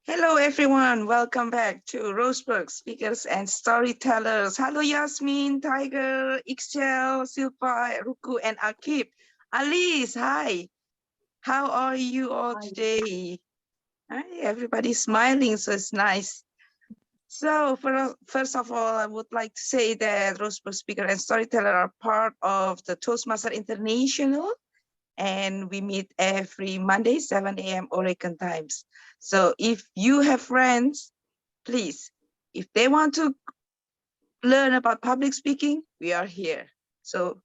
Hello, everyone. Welcome back to Roseburg Speakers and Storytellers. Hello, Yasmin, Tiger, Ixchel, Silpa, Ruku, and Akib. Alice, hi. How are you all today? Hi, everybody's smiling, so it's nice. So first of all, I would like to say that Roseburg Speaker and Storyteller are part of the Toastmaster International, and we meet every Monday, 7 a.m. Oregon times. So if you have friends, please, if they want to learn about public speaking, we are here. So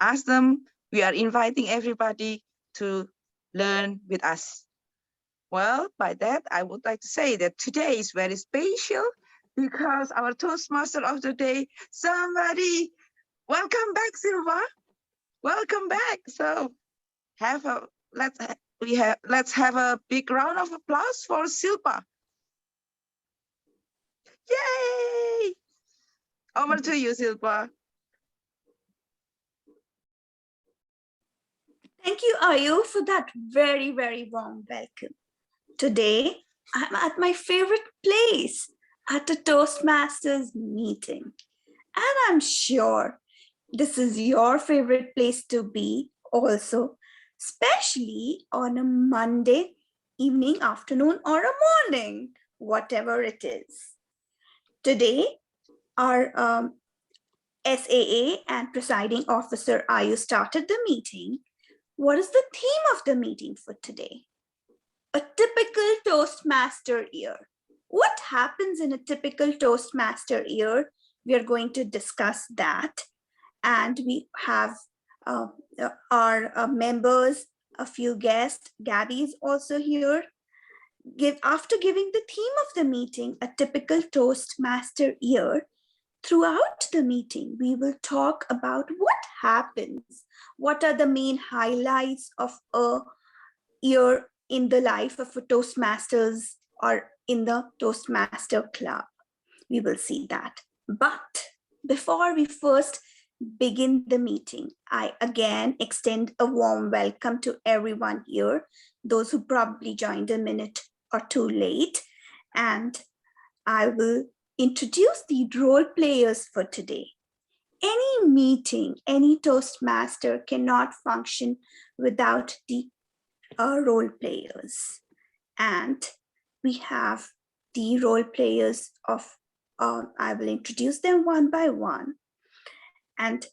ask them. We are inviting everybody to learn with us. Well, by that, I would like to say that today is very special because our Toastmaster of the day, welcome back, Silva. Welcome back. So let's have a big round of applause for Silpa. Yay! Over to you, Silpa. Thank you, Ayu, for that very, very warm welcome. Today, I'm at my favorite place, at a Toastmasters meeting. And I'm sure this is your favorite place to be also, especially on a Monday evening, afternoon, or a morning, whatever it is. Today, our SAA and presiding officer Ayu started the meeting. What is the theme of the meeting for today? A typical Toastmaster year. What happens in a typical Toastmaster year? We are going to discuss that. And we have our members, a few guests. Gabby is also here. After giving the theme of the meeting, a typical Toastmaster year, throughout the meeting, we will talk about what happens, what are the main highlights of a year in the life of a Toastmasters or in the Toastmaster Club. We will see that. But before we first begin the meeting, I again extend a warm welcome to everyone here, those who probably joined a minute or two late, and I will introduce the role players for today. Any meeting, any Toastmaster cannot function without the role players. And we have the role players of, I will introduce them one by one. And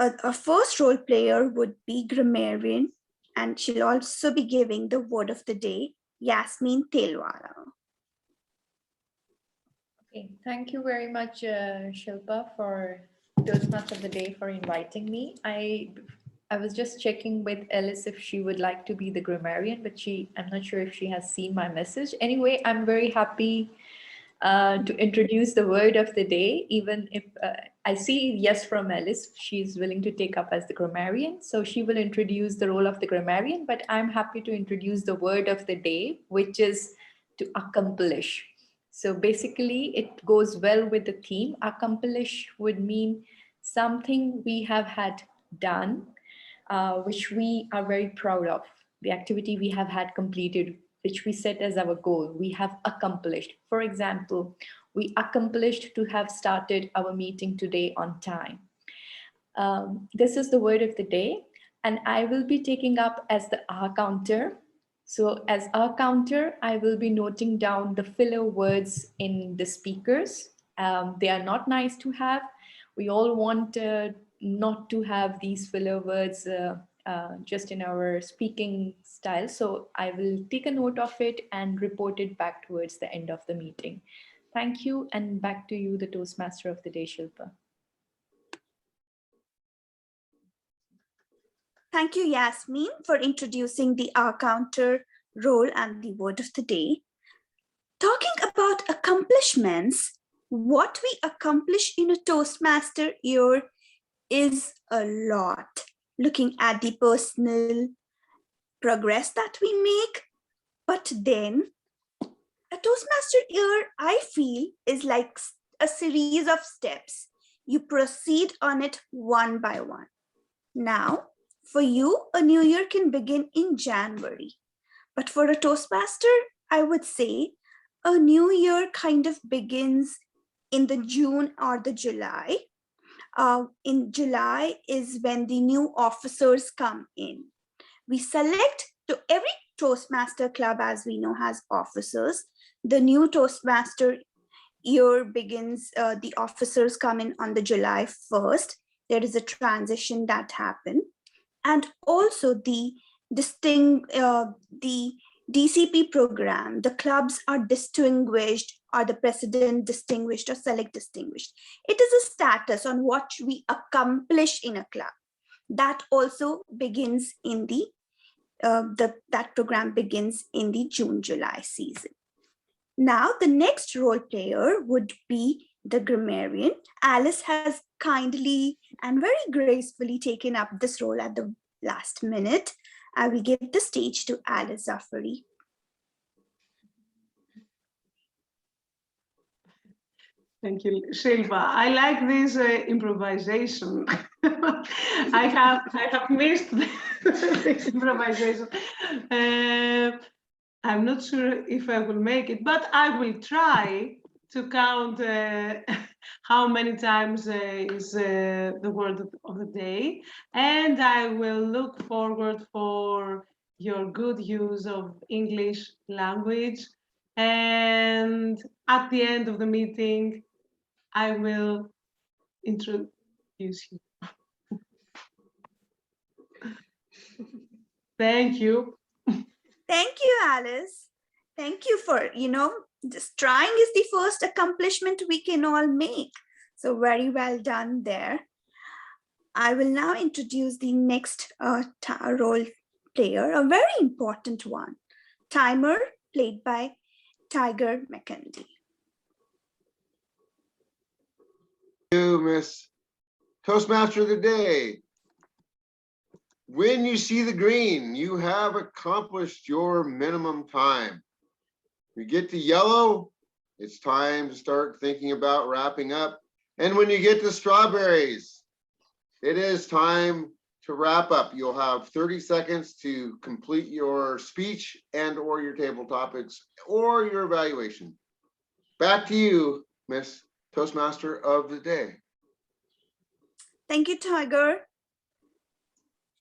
a first role player would be grammarian, and she'll also be giving the word of the day, Yasmin Telwara. Okay, thank you very much, Shilpa, for Toastmaster of the Day for inviting me. I was just checking with Alice if she would like to be the grammarian, but I'm not sure if she has seen my message. Anyway, I'm very happy to introduce the word of the day, even if I see yes from Alice, she's willing to take up as the grammarian. So she will introduce the role of the grammarian, but I'm happy to introduce the word of the day, which is to accomplish. So basically it goes well with the theme. Accomplish would mean something we have had done, which we are very proud of, the activity we have had completed, which we set as our goal, we have accomplished. For example, we accomplished to have started our meeting today on time. This is the word of the day, and I will be taking up as the R counter. So as R counter, I will be noting down the filler words in the speakers. They are not nice to have. We all want not to have these filler words just in our speaking style. So I will take a note of it and report it back towards the end of the meeting. Thank you, and back to you, the Toastmaster of the Day, Shilpa. Thank you, Yasmin, for introducing the R counter role and the word of the day. Talking about accomplishments, what we accomplish in a Toastmaster year is a lot. Looking at the personal progress that we make, but then a Toastmaster year, I feel, is like a series of steps. You proceed on it one by one. Now, for you, a new year can begin in January. But for a Toastmaster, I would say a new year kind of begins in the June or the July. In July is when the new officers come in. We select to every Toastmaster club, as we know, has officers. The new Toastmaster year begins, the officers come in on the July 1st. There is a transition that happens. And also the DCP program, the clubs are distinguished, or the president distinguished, or select distinguished. It is a status on what we accomplish in a club. That also begins in that program begins in the June-July season. Now, the next role player would be the grammarian. Alice has kindly and very gracefully taken up this role at the last minute. I will give the stage to Alice Zafari. Thank you, Shilpa. I like this improvisation. I have missed this improvisation. I'm not sure if I will make it, but I will try to count how many times is the word of the day, and I will look forward for your good use of English language. And at the end of the meeting, I will introduce you. Thank you. Thank you, Alice. Thank you for, just trying is the first accomplishment we can all make. So very well done there. I will now introduce the next role player, a very important one, Timer, played by Tiger McKendy. You, Miss Toastmaster of the Day. When you see the green, you have accomplished your minimum time. You get to yellow, it's time to start thinking about wrapping up. And when you get to strawberries, it is time to wrap up. You'll have 30 seconds to complete your speech and or your table topics or your evaluation. Back to you, Miss Toastmaster of the Day. Thank you, Tiger.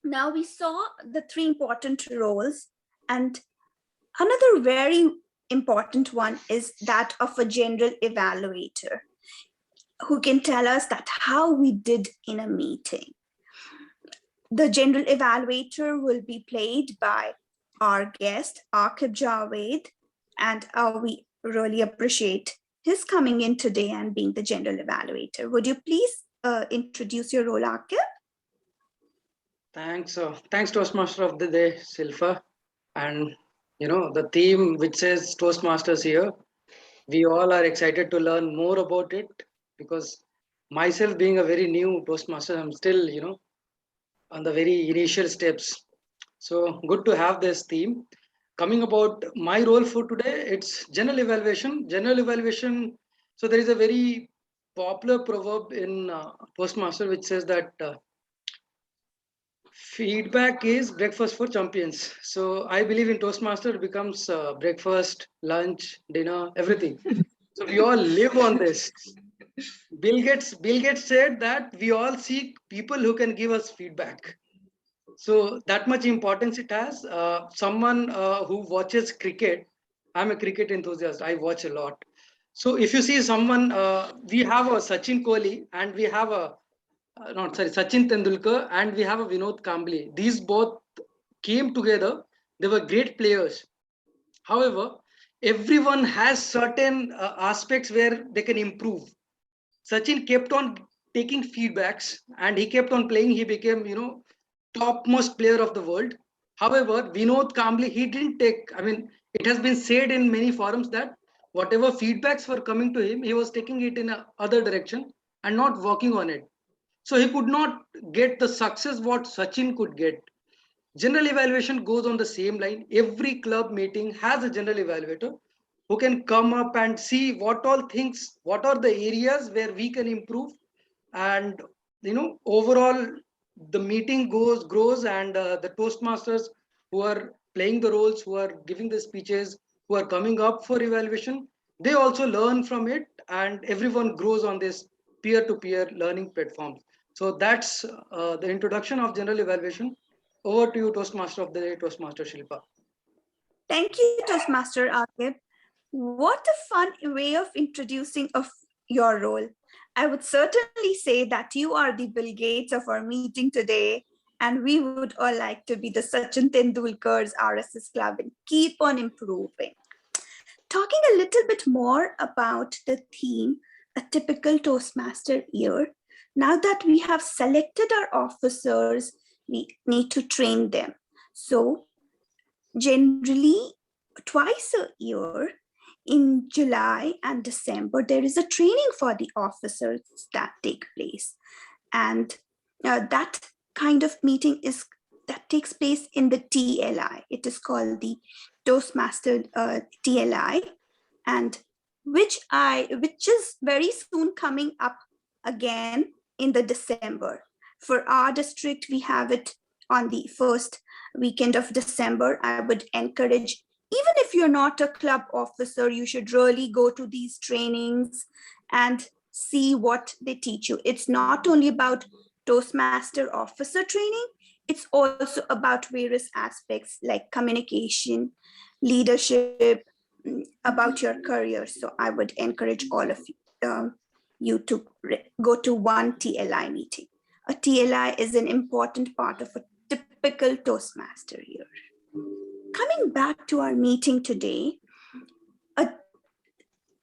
Now we saw the three important roles, and another very important one is that of a general evaluator who can tell us that how we did in a meeting. The general evaluator will be played by our guest, Akib Javed, and we really appreciate his coming in today and being the general evaluator. Would you please introduce your role, Akib? Thanks Toastmaster of the Day, Silfa. And the theme which says Toastmasters here, we all are excited to learn more about it, because myself being a very new Toastmaster, I'm still on the very initial steps. So good to have this theme. Coming about my role for today, it's general evaluation. So there is a very popular proverb in Toastmaster which says that feedback is breakfast for champions. So I believe in Toastmaster becomes breakfast, lunch, dinner, everything. So we all live on this. Bill Gates said that we all seek people who can give us feedback. So that much importance it has. Someone who watches cricket, I'm a cricket enthusiast. I watch a lot. So if you see someone, we have a Sachin Kohli and we have a Sachin Tendulkar and we have a Vinod Kambli. These both came together. They were great players. However, everyone has certain aspects where they can improve. Sachin kept on taking feedbacks and he kept on playing. He became, topmost player of the world. However, Vinod Kambli, he didn't take, it has been said in many forums that whatever feedbacks were coming to him, he was taking it in a other direction and not working on it. So he could not get the success what Sachin could get. General evaluation goes on the same line. Every club meeting has a general evaluator who can come up and see what all things, what are the areas where we can improve. And, overall, the meeting grows and the Toastmasters who are playing the roles, who are giving the speeches, who are coming up for evaluation, they also learn from it, and everyone grows on this peer-to-peer learning platforms. So that's the introduction of general evaluation. Over to you, Toastmaster of the Day, Toastmaster Shilpa. Thank you, Toastmaster Akib. What a fun way of introducing your role. I would certainly say that you are the Bill Gates of our meeting today, and we would all like to be the Sachin Tendulkar's RSS Club and keep on improving. Talking a little bit more about the theme, a typical Toastmaster year. Now that we have selected our officers, we need to train them. So generally, twice a year, in July and December, there is a training for the officers that take place. And that kind of meeting that takes place in the TLI. It is called the Toastmaster TLI, and which is very soon coming up again in the December. For our district, we have it on the first weekend of December. I would encourage, even if you're not a club officer, you should really go to these trainings and see what they teach you. It's not only about Toastmaster officer training, it's also about various aspects like communication, leadership, about your career. So I would encourage all of you to go to one TLI meeting. A TLI is an important part of a typical Toastmaster year. Coming back to our meeting today, a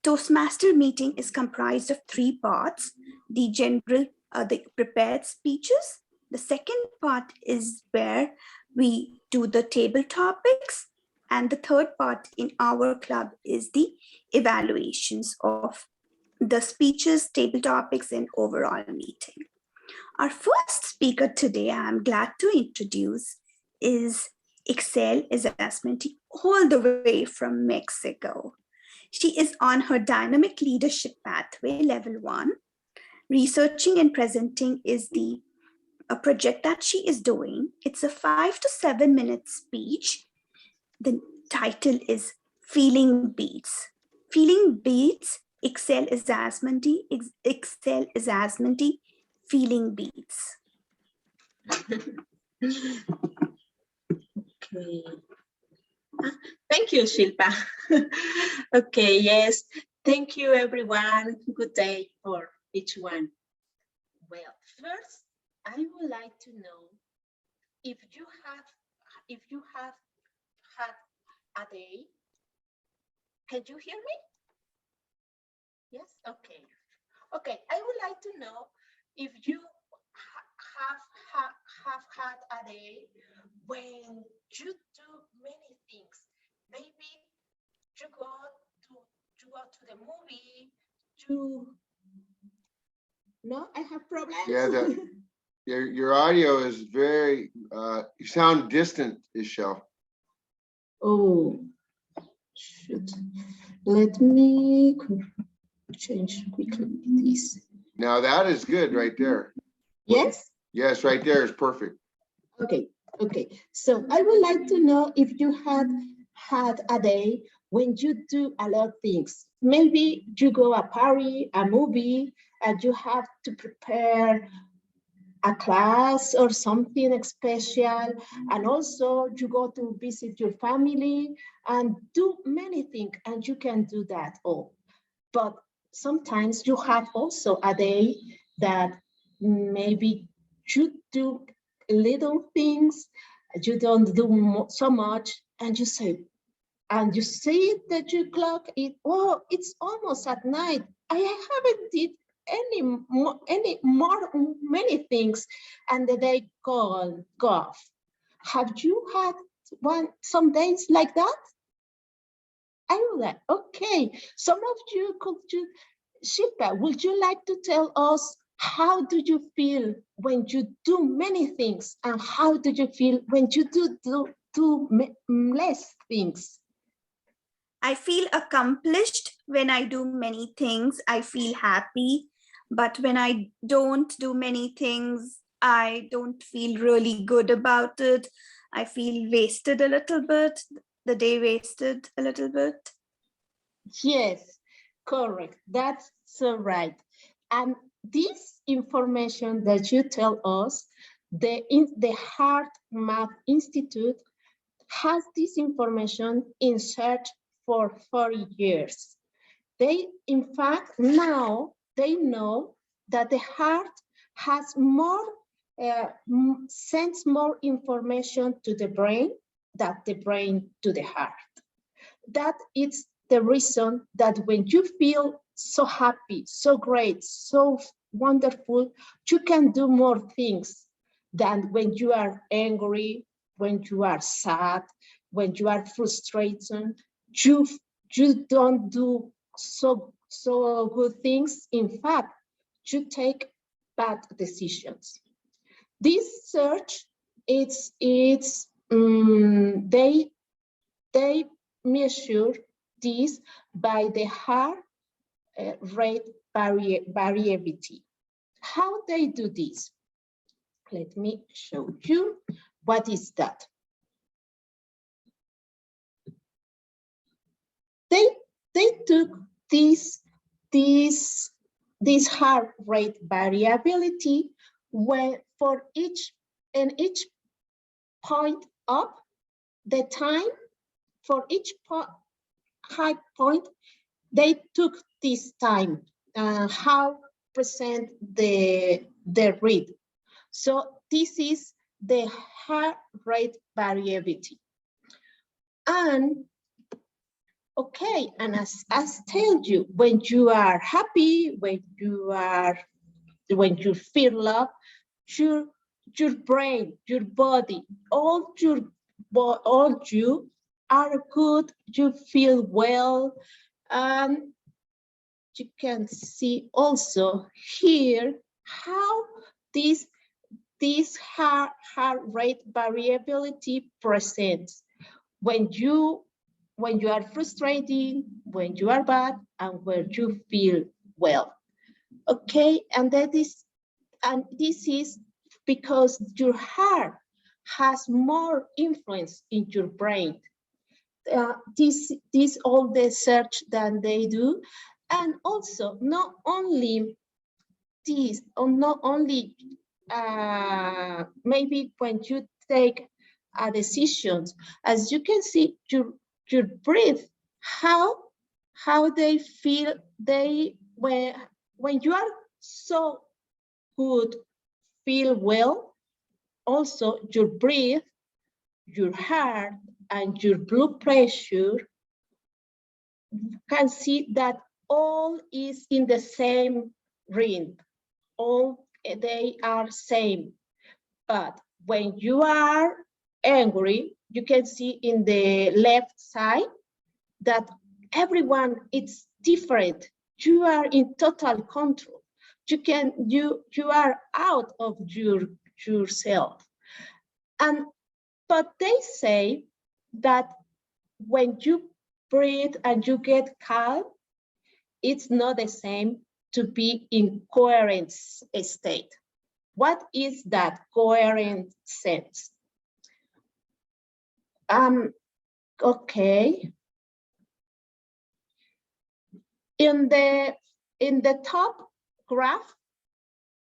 Toastmaster meeting is comprised of 3 parts: the general, the prepared speeches. The second part is where we do the table topics. And the third part in our club is the evaluations of the speeches, table topics, and overall meeting. Our first speaker today, I'm glad to introduce, is Excel Isasminti, all the way from Mexico. She is on her dynamic leadership pathway, level 1. Researching and presenting is a project that she is doing. It's a 5 to 7 minute speech. The title is Feeling Beats. Feeling Beats, Excel Isasminti, Feeling Beats. Okay. Thank you, Shilpa. Okay, yes. Thank you, everyone. Good day for each one. Well, first, I would like to know if you have had a day. Can you hear me? Yes. Okay. Okay. I would like to know if you have had a day when you do many things. Maybe you go to the movie. No, I have problems. Yeah, your audio is very. You sound distant, Ishel. Oh, shoot. Let me change quickly this. Now that is good right there. Yes? Yes, right there is perfect. Okay. So I would like to know if you had a day when you do a lot of things. Maybe you go a party, a movie, and you have to prepare a class or something special, and also you go to visit your family and do many things, and you can do that all. But sometimes you have also a day that maybe you do little things, you don't do so much, and you say that you clock it, oh, it's almost at night. I haven't did many things, and the day go off. Have you had some days like that? I know that. Okay, some of you Shilpa, would you like to tell us how do you feel when you do many things, and how do you feel when you do less things? I feel accomplished when I do many things. I feel happy. But when I don't do many things, I don't feel really good about it. I feel wasted a little bit. the day wasted a little bit? Yes, correct. That's so right. And this information that you tell us, the Heart Math Institute has this information in search for 40 years. They, in fact, now they know that the heart has more, sends more information to the brain than the brain to the heart. That is the reason that when you feel so happy, so great, so wonderful, you can do more things than when you are angry, when you are sad, when you are frustrated. You don't do so good things. In fact, you take bad decisions. This search, they measure this by the heart rate variability. How they do this? Let me show you what is that. They took this heart rate variability when for each point up, the time for each high point, they took this time, how present the read. So this is the heart rate variability. And okay, and as I told you, when you are happy, when you feel love, your brain, your body, all you are good, you feel well. And you can see also here how this heart rate variability presents when you are frustrated, when you are bad, and when you feel well. Okay, and this is because your heart has more influence in your brain. This all the search that they do, and also not only this, or not only maybe when you take a decision, as you can see, your breath, how they feel, when you are so good, feel well, also your breath, your heart, and your blood pressure, can see that all is in the same ring, all they are same. But when you are angry, you can see in the left side that everyone is different. You are in total control. You are out of yourself. But they say that when you breathe and you get calm, it's not the same to be in coherent state. What is that coherent sense? Okay. In the top graph,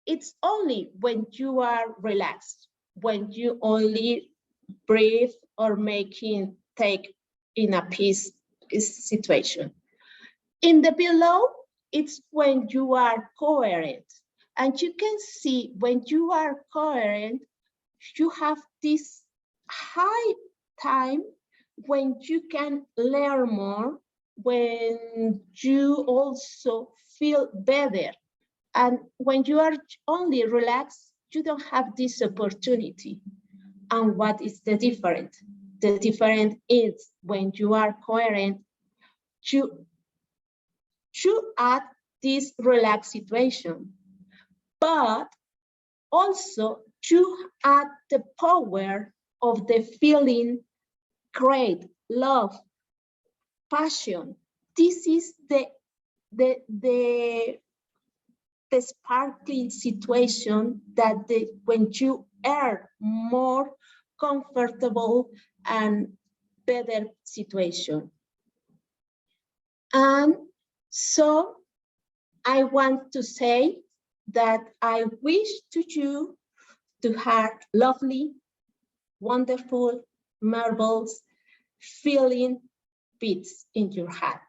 it's only when you are relaxed, when you only breathe or take in a peace situation. In the below, it's when you are coherent. And you can see when you are coherent, you have this high time when you can learn more, when you also feel better. And when you are only relaxed, you don't have this opportunity. And what is the difference? The difference is when you are coherent, you add this relaxed situation, but also you add the power of the feeling great, love, passion. This is the sparkling situation that when you are more comfortable and better situation. And so I want to say that I wish to you to have lovely, wonderful, marvelous feeling beats in your heart.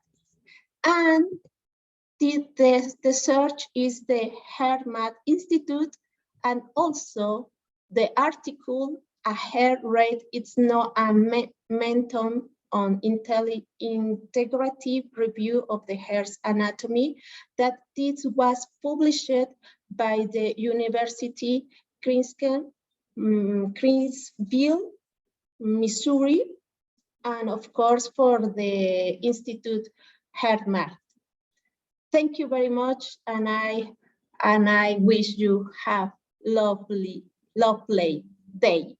And the search is the HeartMath Institute, and also the article, A Hair Rate, it's not a menton on integrative review of the hair's anatomy, that this was published by the University Crescent, Crescentville, Missouri, and of course for the Institute HeartMath. Thank you very much, and I wish you have lovely days.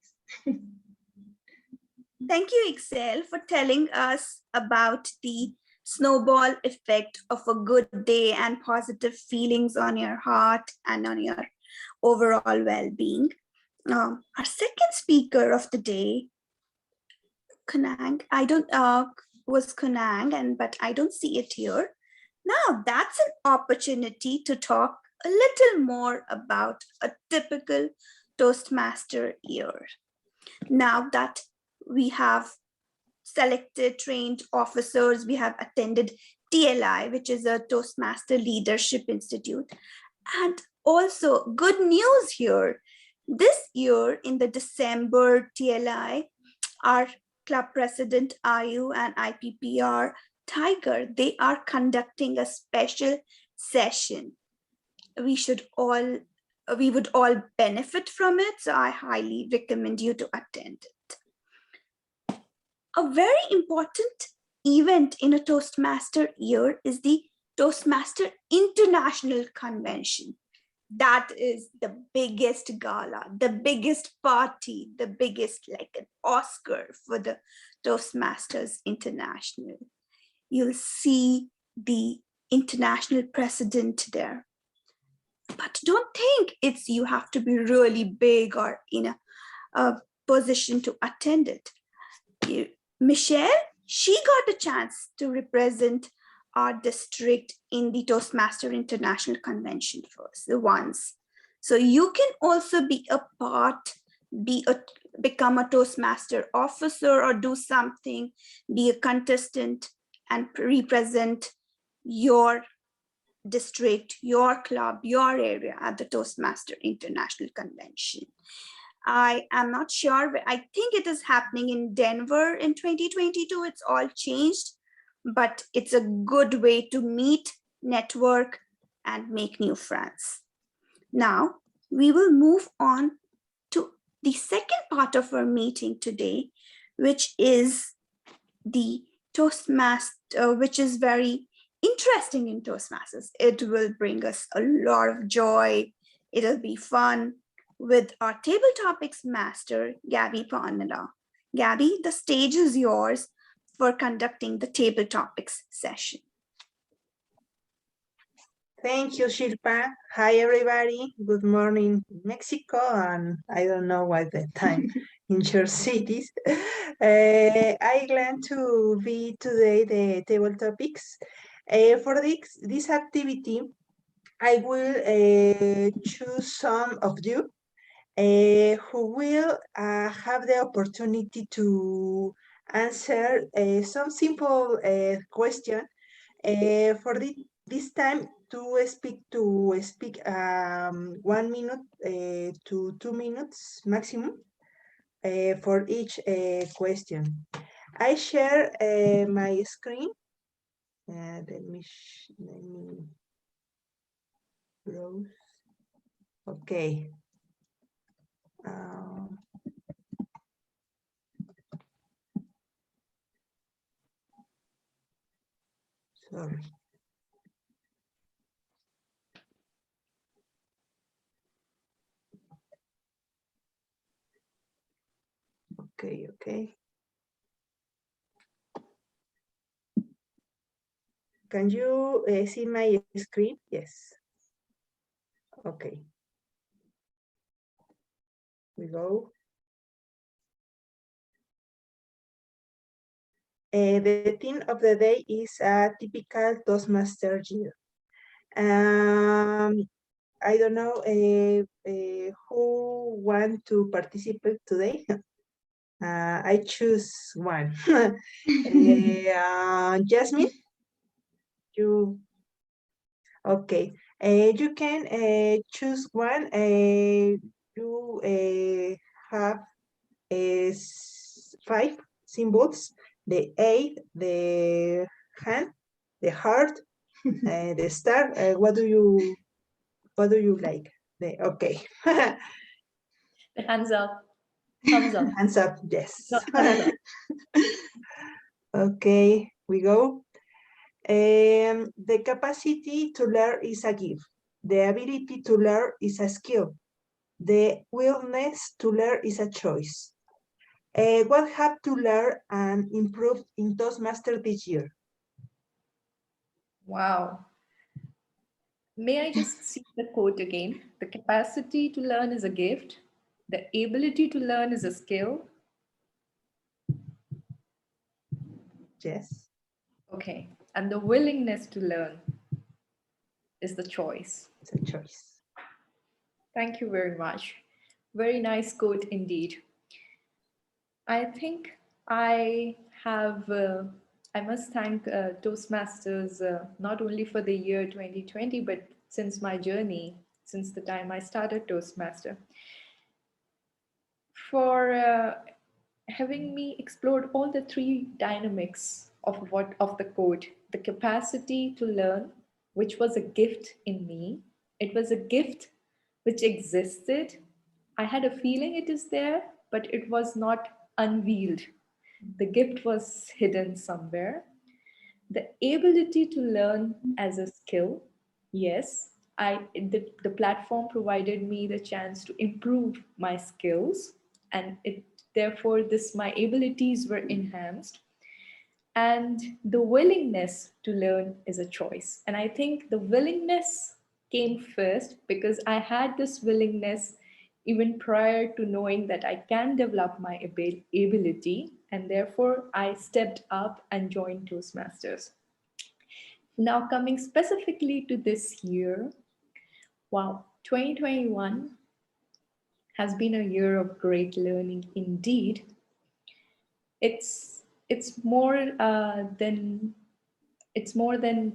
Thank you, Excel, for telling us about the snowball effect of a good day and positive feelings on your heart and on your overall well-being. Our second speaker of the day, Kunang, was Kunang, but I don't see it here. Now that's an opportunity to talk a little more about a typical Toastmaster year. Now that we have selected trained officers, we have attended TLI, which is a Toastmaster Leadership Institute. And also good news here, this year in the December TLI, our club president Ayu and IPPR Tiger, they are conducting a special session. We would all benefit from it, so I highly recommend you to attend it. A very important event in a Toastmaster year is the Toastmaster International Convention. That is the biggest gala, the biggest party, the biggest, like an Oscar for the Toastmasters International. You'll see the international president there. But don't think you have to be really big or in a position to attend it. Michelle, she got a chance to represent our district in the Toastmaster International Convention once. So you can also be a part, become a Toastmaster officer or do something, be a contestant and represent your district, your club, your area at the Toastmaster International Convention. I am not sure, but I think it is happening in Denver in 2022. It's all changed, but it's a good way to meet, network, and make new friends. Now, we will move on to the second part of our meeting today, which is the Toastmaster, which is very interesting in Toastmasters. It will bring us a lot of joy. It'll be fun with our table topics master, Gabby Panela. Gabby, the stage is yours for conducting the table topics session. Thank you, Shilpa. Hi, everybody. Good morning, Mexico, and I don't know what the time in your cities. I'm glad to be today the table topics. For this activity, I will choose some of you who will have the opportunity to answer some simple question for this time to speak 1 minute to 2 minutes maximum for each question. I share my screen. Let me browse. Okay. Sorry. Okay. Can you see my screen? Yes. Okay. We go. The theme of the day is a typical Toastmaster year. I don't know who want to participate today. I choose one. Jasmine, you okay? You can choose one. You have 5 symbols: the 8, the hand, the heart, the star. What do you like? Okay. The hands up, thumbs up. Hands up, yes. No, thumbs up. Okay, we go. The capacity to learn is a gift. The ability to learn is a skill. The willingness to learn is a choice. What have to learn and improve in Toastmasters this year? Wow. May I just see the quote again? The capacity to learn is a gift. The ability to learn is a skill. Yes. Okay. And the willingness to learn is the choice. It's a choice. Thank you very much. Very nice quote indeed. I think I have, I must thank Toastmasters not only for the year 2020, but since my journey, since the time I started Toastmaster, for having me explored all the 3 dynamics of the code: the capacity to learn, which was a gift in me. It was a gift which existed. I had a feeling it is there, but it was not unveiled. The gift was hidden somewhere. The ability to learn as a skill, yes, the platform provided me the chance to improve my skills, and it therefore this my abilities were enhanced. And the willingness to learn is a choice, and I think the willingness came first because I had this willingness even prior to knowing that I can develop my ability, and therefore I stepped up and joined Toastmasters. Now, coming specifically to this year, wow, 2021 has been a year of great learning indeed. It's more than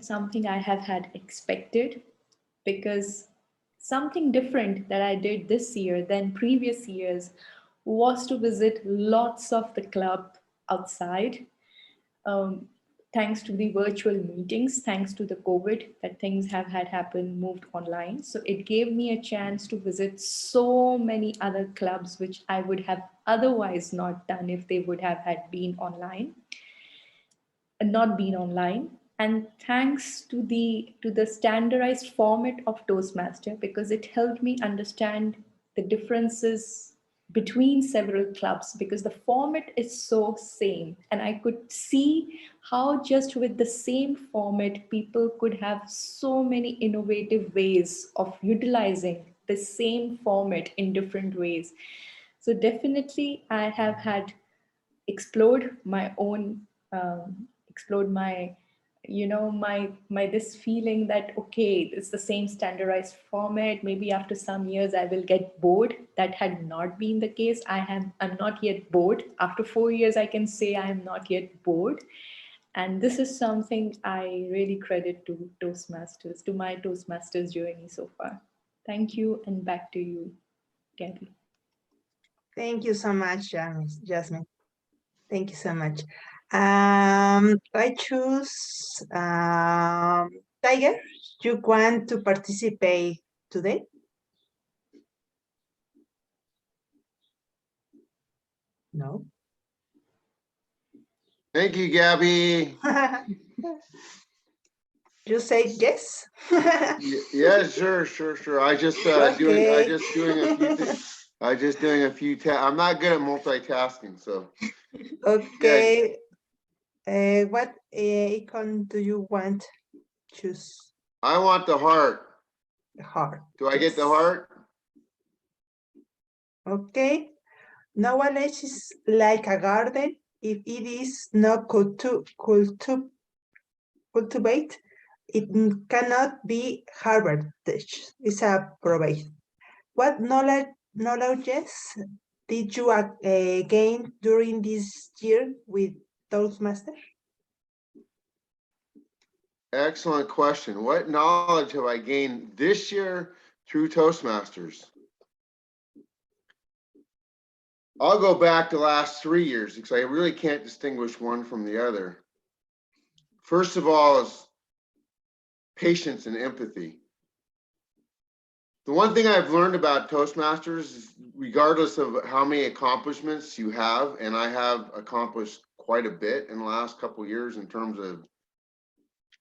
something I have had expected, because something different that I did this year than previous years was to visit lots of the club outside. Um, Thanks to the virtual meetings, thanks to the COVID, that things have had happened, moved online. So it gave me a chance to visit so many other clubs, which I would have otherwise not done if they would have had been online, not been online. And thanks to the standardized format of Toastmaster, because it helped me understand the differences between several clubs, because the format is so same, and I could see how just with the same format people could have so many innovative ways of utilizing the same format in different ways. So definitely I have had explored my own explored my my this feeling that okay, it's the same standardized format, maybe after some years I will get bored. That had not been the case. I'm not yet bored. After 4 years I can say I am not yet bored, and this is something I really credit to Toastmasters, to my Toastmasters journey so far. Thank you, and back to you, Gabby. Thank you so much, Jasmine. Thank you so much. I choose Tiger. You want to participate today? No. Thank you, Gabby. You say yes? Yeah, sure. I just doing a few I'm not good at multitasking, so. Okay. What icon do you want? Choose I want the heart. the heart. Do I get the Yes. heart? Okay. Knowledge is like a garden. if it is not cultivated, it cannot be harvested. It's a proverb. What knowledges did you gain during this year with Toastmasters? Excellent question. What knowledge have I gained this year through Toastmasters? I'll go back the last 3 years because I really can't distinguish one from the other. First of all is patience and empathy. The one thing I've learned about Toastmasters is regardless of how many accomplishments you have, and I have accomplished quite a bit in the last couple of years in terms of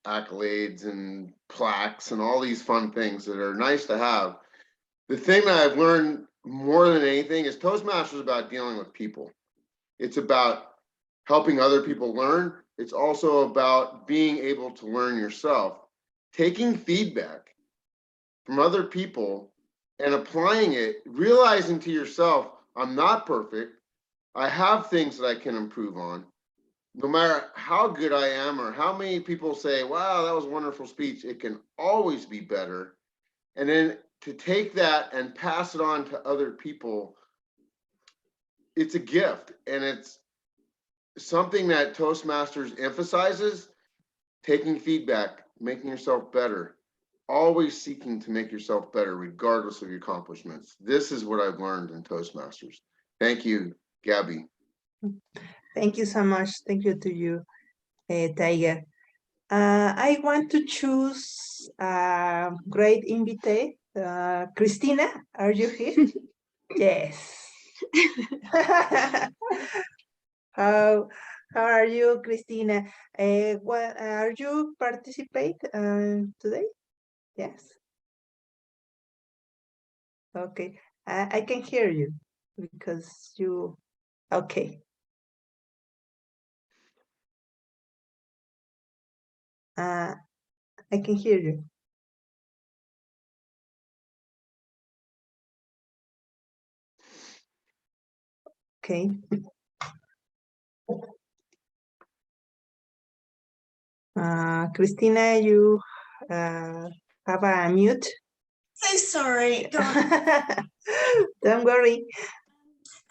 accolades and plaques and all these fun things that are nice to have. The thing that I've learned more than anything is Toastmasters is about dealing with people. It's about helping other people learn. It's also about being able to learn yourself, taking feedback from other people and applying it, realizing to yourself, I'm not perfect. I have things that I can improve on. No matter how good I am or how many people say, wow, that was a wonderful speech, it can always be better. And then to take that and pass it on to other people, it's a gift. And it's something that Toastmasters emphasizes, taking feedback, making yourself better, always seeking to make yourself better, regardless of your accomplishments. This is what I've learned in Toastmasters. Thank you, Gabby. Thank you so much. Thank you to you, Tiger. I want to choose a great invitee. Christina, are you here? Yes. How are you, Christina? What are you participate today? Yes. Okay. I can hear you because you. Okay. I can hear you. Okay. Christina, you have a mute. So sorry. Go on. Don't worry.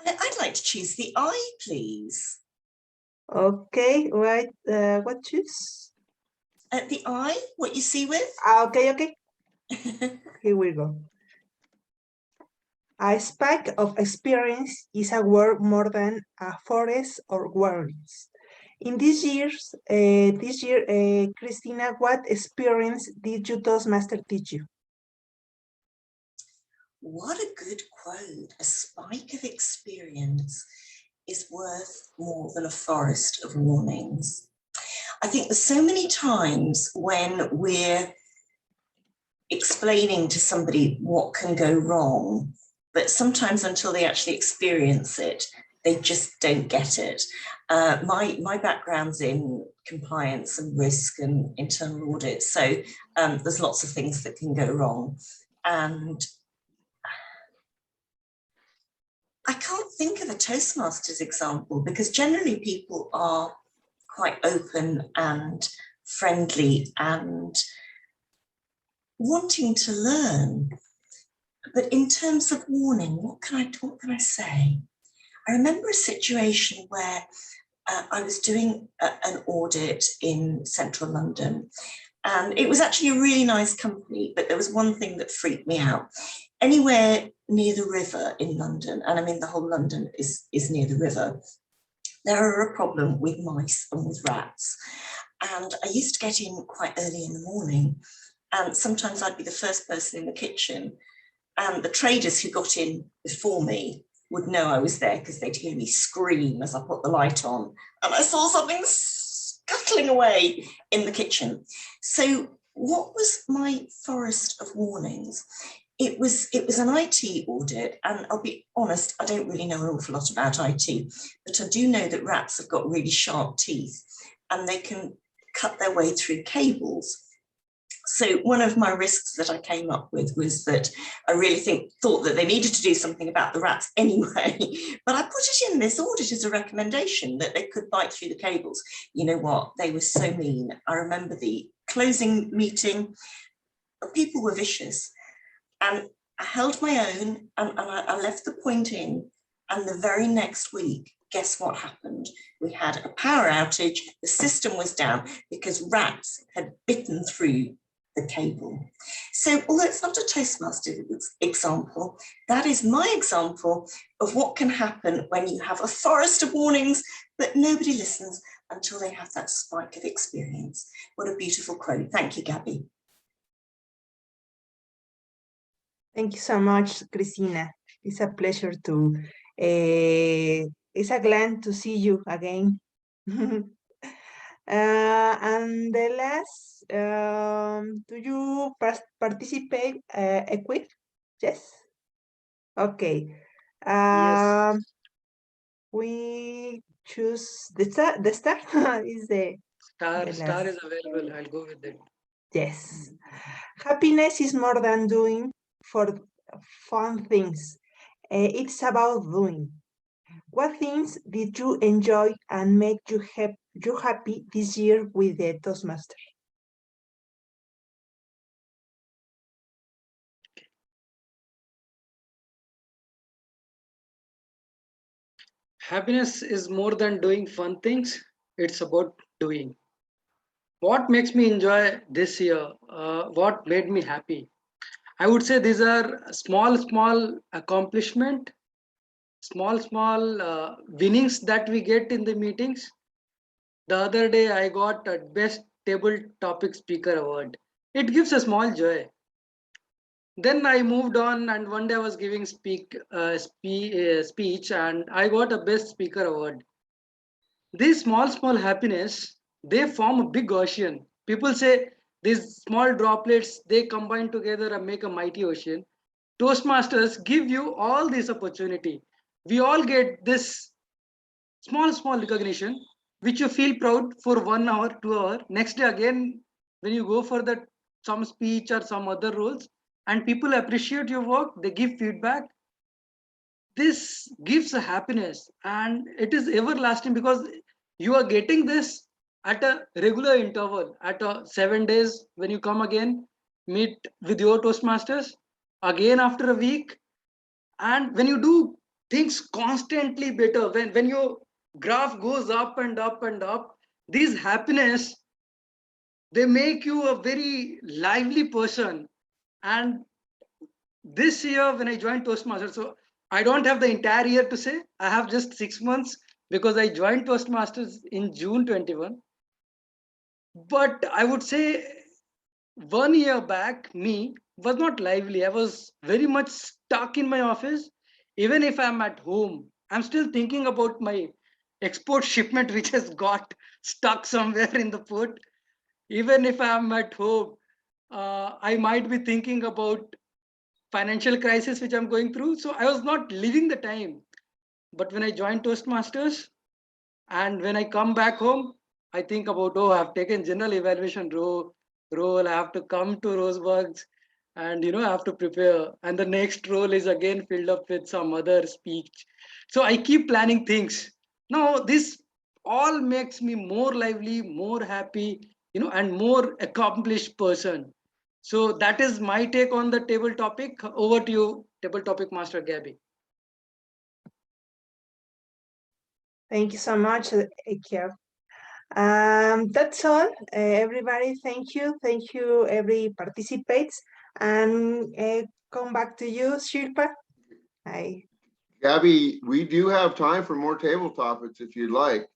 I'd like to choose the I, please. Okay, right. What choose? The I, what you see with? Okay. Here we go. A spike of experience is a word more than a forest or wilderness. In this year, Christina, what experience did you Toastmaster teach you? What a good quote. A spike of experience is worth more than a forest of warnings. I think there's so many times when we're explaining to somebody what can go wrong, but sometimes until they actually experience it, they just don't get it. My background's in compliance and risk and internal audit, so there's lots of things that can go wrong. And I can't think of a Toastmasters example because generally people are quite open and friendly and wanting to learn. But in terms of warning, what can I say? I remember a situation where I was doing an audit in central London, and it was actually a really nice company, but there was one thing that freaked me out. Anywhere near the river in London, and I mean the whole London is near the river, there are a problem with mice and with rats. And I used to get in quite early in the morning, and sometimes I'd be the first person in the kitchen, and the traders who got in before me would know I was there because they'd hear me scream as I put the light on, and I saw something scuttling away in the kitchen. So what was my forest of warnings? It was an IT audit, and I'll be honest, I don't really know an awful lot about IT, but I do know that rats have got really sharp teeth and they can cut their way through cables. So one of my risks that I came up with was that I really thought that they needed to do something about the rats anyway, but I put it in this audit as a recommendation that they could bite through the cables. You know what? They were so mean. I remember the closing meeting, people were vicious, and I held my own and I left the point in, and the very next week, guess what happened? We had a power outage, the system was down because rats had bitten through the cable. So although it's not a Toastmaster example, that is my example of what can happen when you have a forest of warnings, but nobody listens until they have that spike of experience. What a beautiful quote. Thank you, Gabby. Thank you so much, Christina. It's a pleasure to, it's a glad to see you again. And the last, do you participate equip? Yes? Okay. Yes. We choose the star. The star is the Star last. is available. I'll go with it. Yes. Happiness is more than doing for fun things. It's about doing. What things did you enjoy and make you happy this year with the Toastmaster? Happiness is more than doing fun things. It's about doing. What makes me enjoy this year? What made me happy? I would say these are small accomplishment, small winnings that we get in the meetings. The other day I got a best table topic speaker award. It gives a small joy. Then I moved on, and one day I was giving speech, and I got a best speaker award. These small happiness, they form a big ocean. People say these small droplets, they combine together and make a mighty ocean. Toastmasters give you all this opportunity. We all get this small recognition, which you feel proud for 1 hour, 2 hour. Next day again, when you go for that some speech or some other roles, and people appreciate your work, they give feedback. This gives a happiness, and it is everlasting because you are getting this at a regular interval. At 7 days, when you come again, meet with your Toastmasters, again after a week, and when you do things constantly better, when your graph goes up and up and up, these happiness, they make you a very lively person. And this year when I joined Toastmasters, so I don't have the entire year to say, I have just 6 months because I joined Toastmasters in June 21. But I would say 1 year back, me was not lively. I was very much stuck in my office. Even if I'm at home, I'm still thinking about my export shipment which has got stuck somewhere in the port. Even if I'm at home, I might be thinking about financial crisis which I'm going through. So I was not living the time. But when I joined Toastmasters and when I come back home, I think about, oh, I've taken general evaluation role. I have to come to Roseburg and I have to prepare. And the next role is again filled up with some other speech. So I keep planning things. Now this all makes me more lively, more happy, and more accomplished person. So that is my take on the table topic. Over to you, table topic master Gabby. Thank you so much, Ikea. That's all, everybody. Thank you. Thank you, every participates. And come back to you, Shilpa. Hi. Gabby, we do have time for more table topics if you'd like.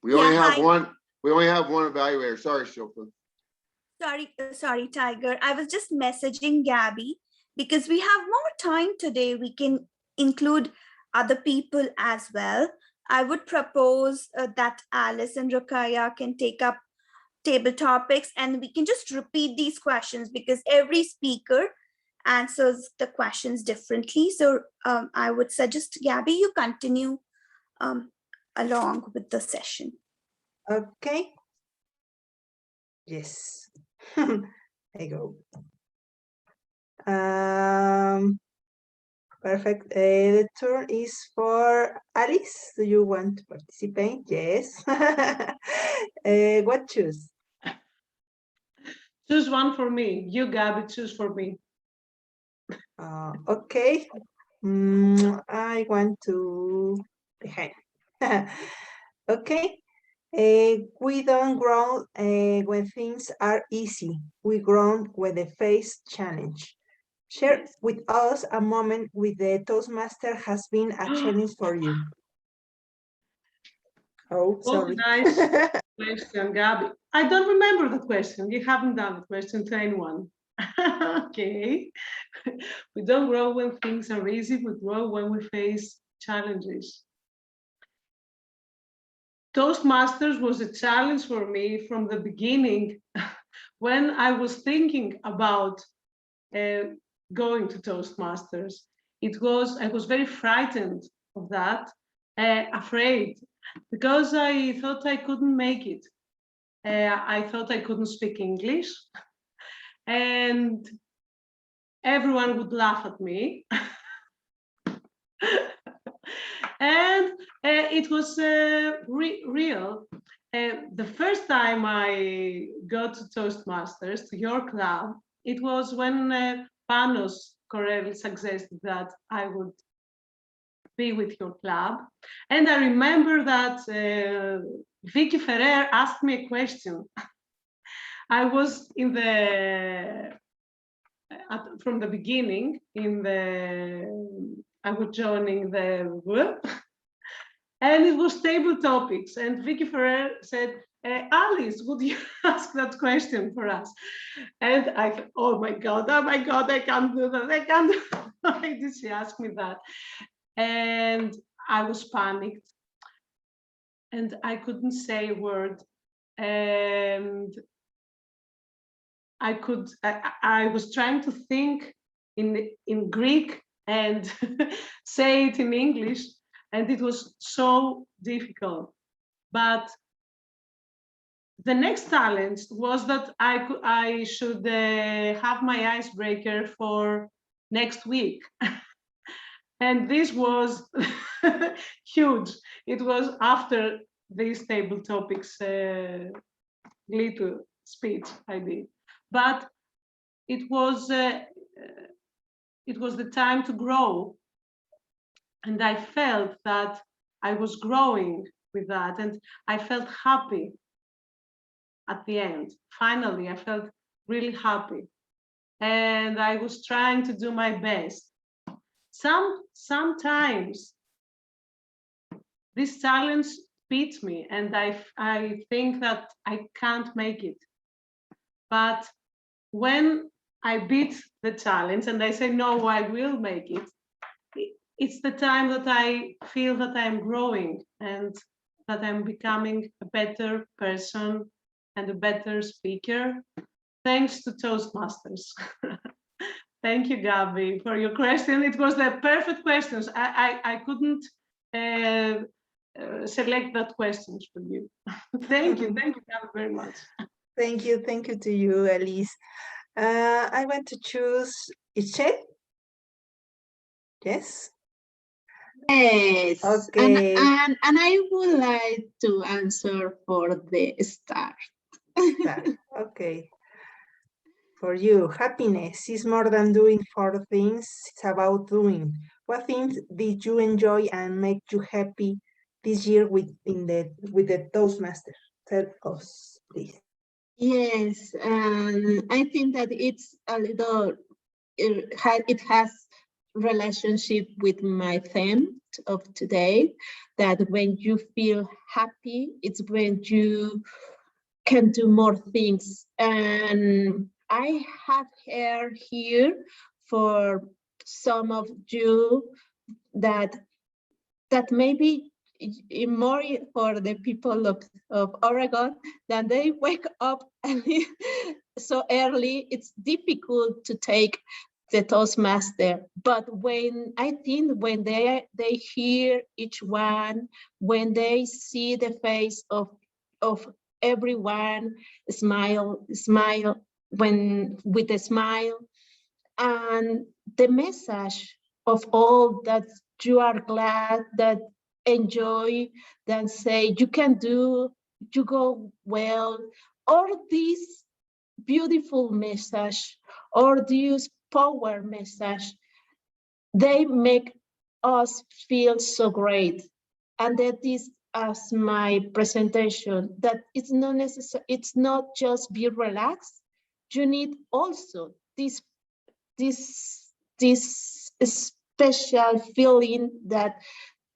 We only have one. We only have one evaluator. Sorry, Shilpa. Sorry, Tiger. I was just messaging Gabby because we have more time today. We can include other people as well. I would propose that Alice and Rakaya can take up table topics and we can just repeat these questions because every speaker answers the questions differently. So I would suggest, Gabby, you continue along with the session. Okay. Yes. I go. Perfect. The turn is for Alice. Do you want to participate? Yes. What choose? Choose one for me. You, Gabby, choose for me. Okay. I want to behind. Okay. We don't grow when things are easy. We grow when they face challenge. Share Yes. with us a moment with the Toastmaster has been a challenge for you. Oh, Oh, sorry. nice question, Gabby. I don't remember the question. You haven't done the question to anyone. Okay. We don't grow when things are easy. We grow when we face challenges. Toastmasters was a challenge for me from the beginning. When I was thinking about going to Toastmasters, I was very frightened of that, afraid, because I thought I couldn't make it. I thought I couldn't speak English, and everyone would laugh at me. And it was real. The first time I got to Toastmasters, to your club, it was when Panos Corel suggested that I would be with your club. And I remember that Vicky Ferrer asked me a question. I was in the, from the beginning, I was joining the group, and it was table topics. And Vicky Ferrer said, Alice, would you ask that question for us? And I thought, oh my God, I can't do that. I can't do that. Why did she ask me that? And I was panicked, and I couldn't say a word. And I was trying to think in Greek and say it in English, and it was so difficult. But the next challenge was that I should have my icebreaker for next week. And this was huge. It was after these table topics little speech I did. But it was the time to grow. And I felt that I was growing with that, and I felt happy at the end. Finally, I felt really happy, and I was trying to do my best. Sometimes this challenge beats me, and I think that I can't make it. But when I beat the challenge and I say, no, I will make it, it's the time that I feel that I'm growing and that I'm becoming a better person and a better speaker, thanks to Toastmasters. Thank you, Gabby, for your question. It was the perfect questions. I couldn't select that questions for you. Thank you, Gabby, very much. Thank you to you, Alice. I want to choose Ichel. Yes. Yes. Okay. And I would like to answer for the start. Okay. For you, happiness is more than doing 4 things. It's about doing. What things did you enjoy and make you happy this year with the Toastmaster? Tell us, please. Yes, and I think that it's a little, it has relationship with my theme of today, that when you feel happy, it's when you can do more things. And I have heard here for some of you that maybe more for the people of Oregon, that they wake up so early, it's difficult to take the Toastmaster. But when I think when they hear each one, when they see the face of everyone smile when with a smile, and the message of all that you are glad, that enjoy, that say you can do, you go well, all this beautiful message or this power message, they make us feel so great. And that is as my presentation, that it's not necessary, it's not just be relaxed. You need also this special feeling that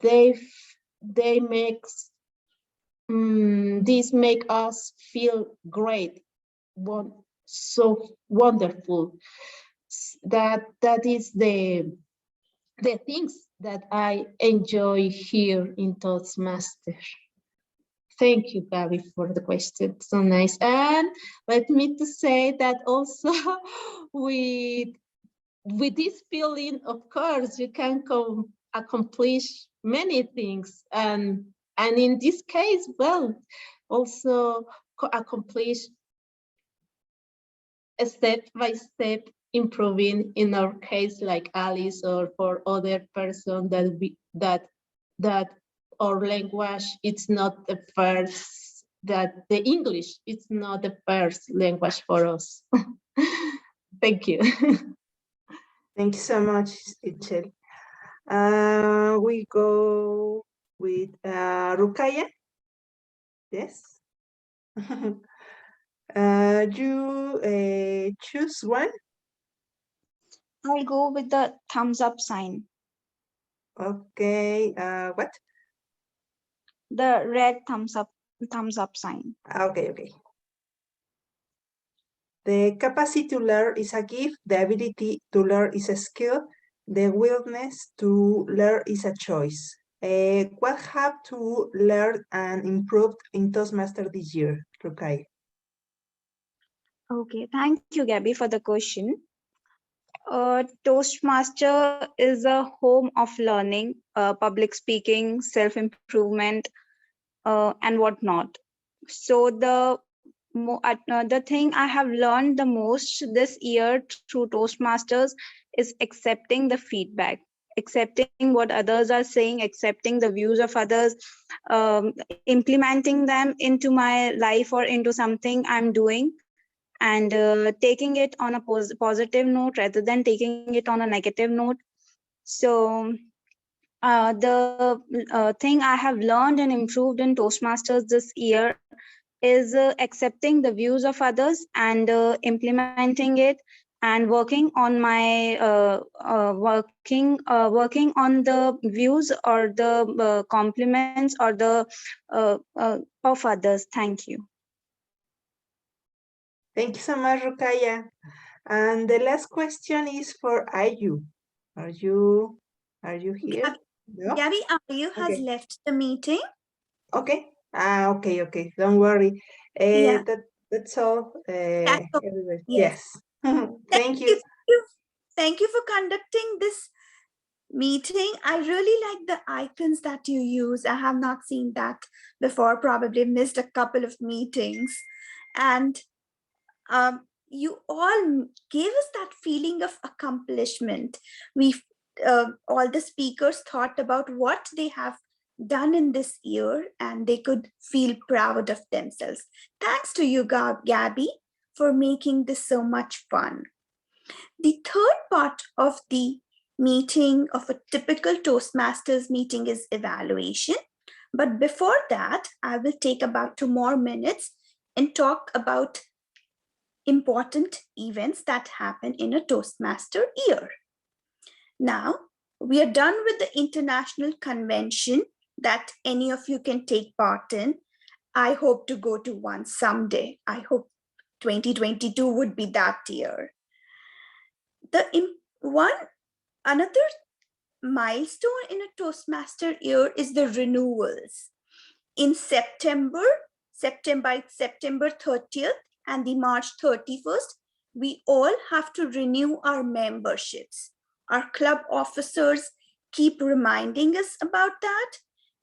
they make this make us feel great, so wonderful. That is the things that I enjoy here in Toastmasters. Thank you, Gabby, for the question. So nice. And let me to say that also with this feeling, of course, you can accomplish many things. And in this case, well, also accomplish a step-by-step improving in our case, like Alice, or for other person that our language, it's not the first, that the English, it's not the first language for us. Thank you. Thank you so much, Itchel. We go with Rukaya. Yes. You choose one. I'll go with the thumbs up sign. Okay. What? The red thumbs up sign. Okay. The capacity to learn is a gift. The ability to learn is a skill. The willingness to learn is a choice. What have to learn and improve in Toastmasters this year, Rukai? Okay, thank you, Gabby, for the question. Toastmaster is a home of learning, public speaking, self-improvement, and whatnot. So the thing I have learned the most this year through Toastmasters is accepting the feedback, accepting what others are saying, accepting the views of others, implementing them into my life or into something I'm doing, and taking it on a positive note rather than taking it on a negative note. So the thing I have learned and improved in Toastmasters this year is accepting the views of others and implementing it, and working on my working on the views or the compliments or the of others. Thank you. Thank you so much, Rukaya. And the last question is for Ayu. Are you here? No? Gabby, Ayu has left the meeting. Okay. Okay. Don't worry. Yeah. That's all. Everybody. Yes. Thank you. Thank you for conducting this meeting. I really like the icons that you use. I have not seen that before, probably missed a couple of meetings. And you all gave us that feeling of accomplishment. All the speakers thought about what they have done in this year, and they could feel proud of themselves. Thanks to you, Gabby, for making this so much fun. The third part of the meeting, of a typical Toastmasters meeting, is evaluation. But before that, I will take about 2 more minutes and talk about important events that happen in a Toastmaster year. Now, we are done with the international convention that any of you can take part in. I hope to go to one someday. I hope 2022 would be that year. Another milestone in a Toastmaster year is the renewals. In September 30th and the March 31st, we all have to renew our memberships. Our club officers keep reminding us about that,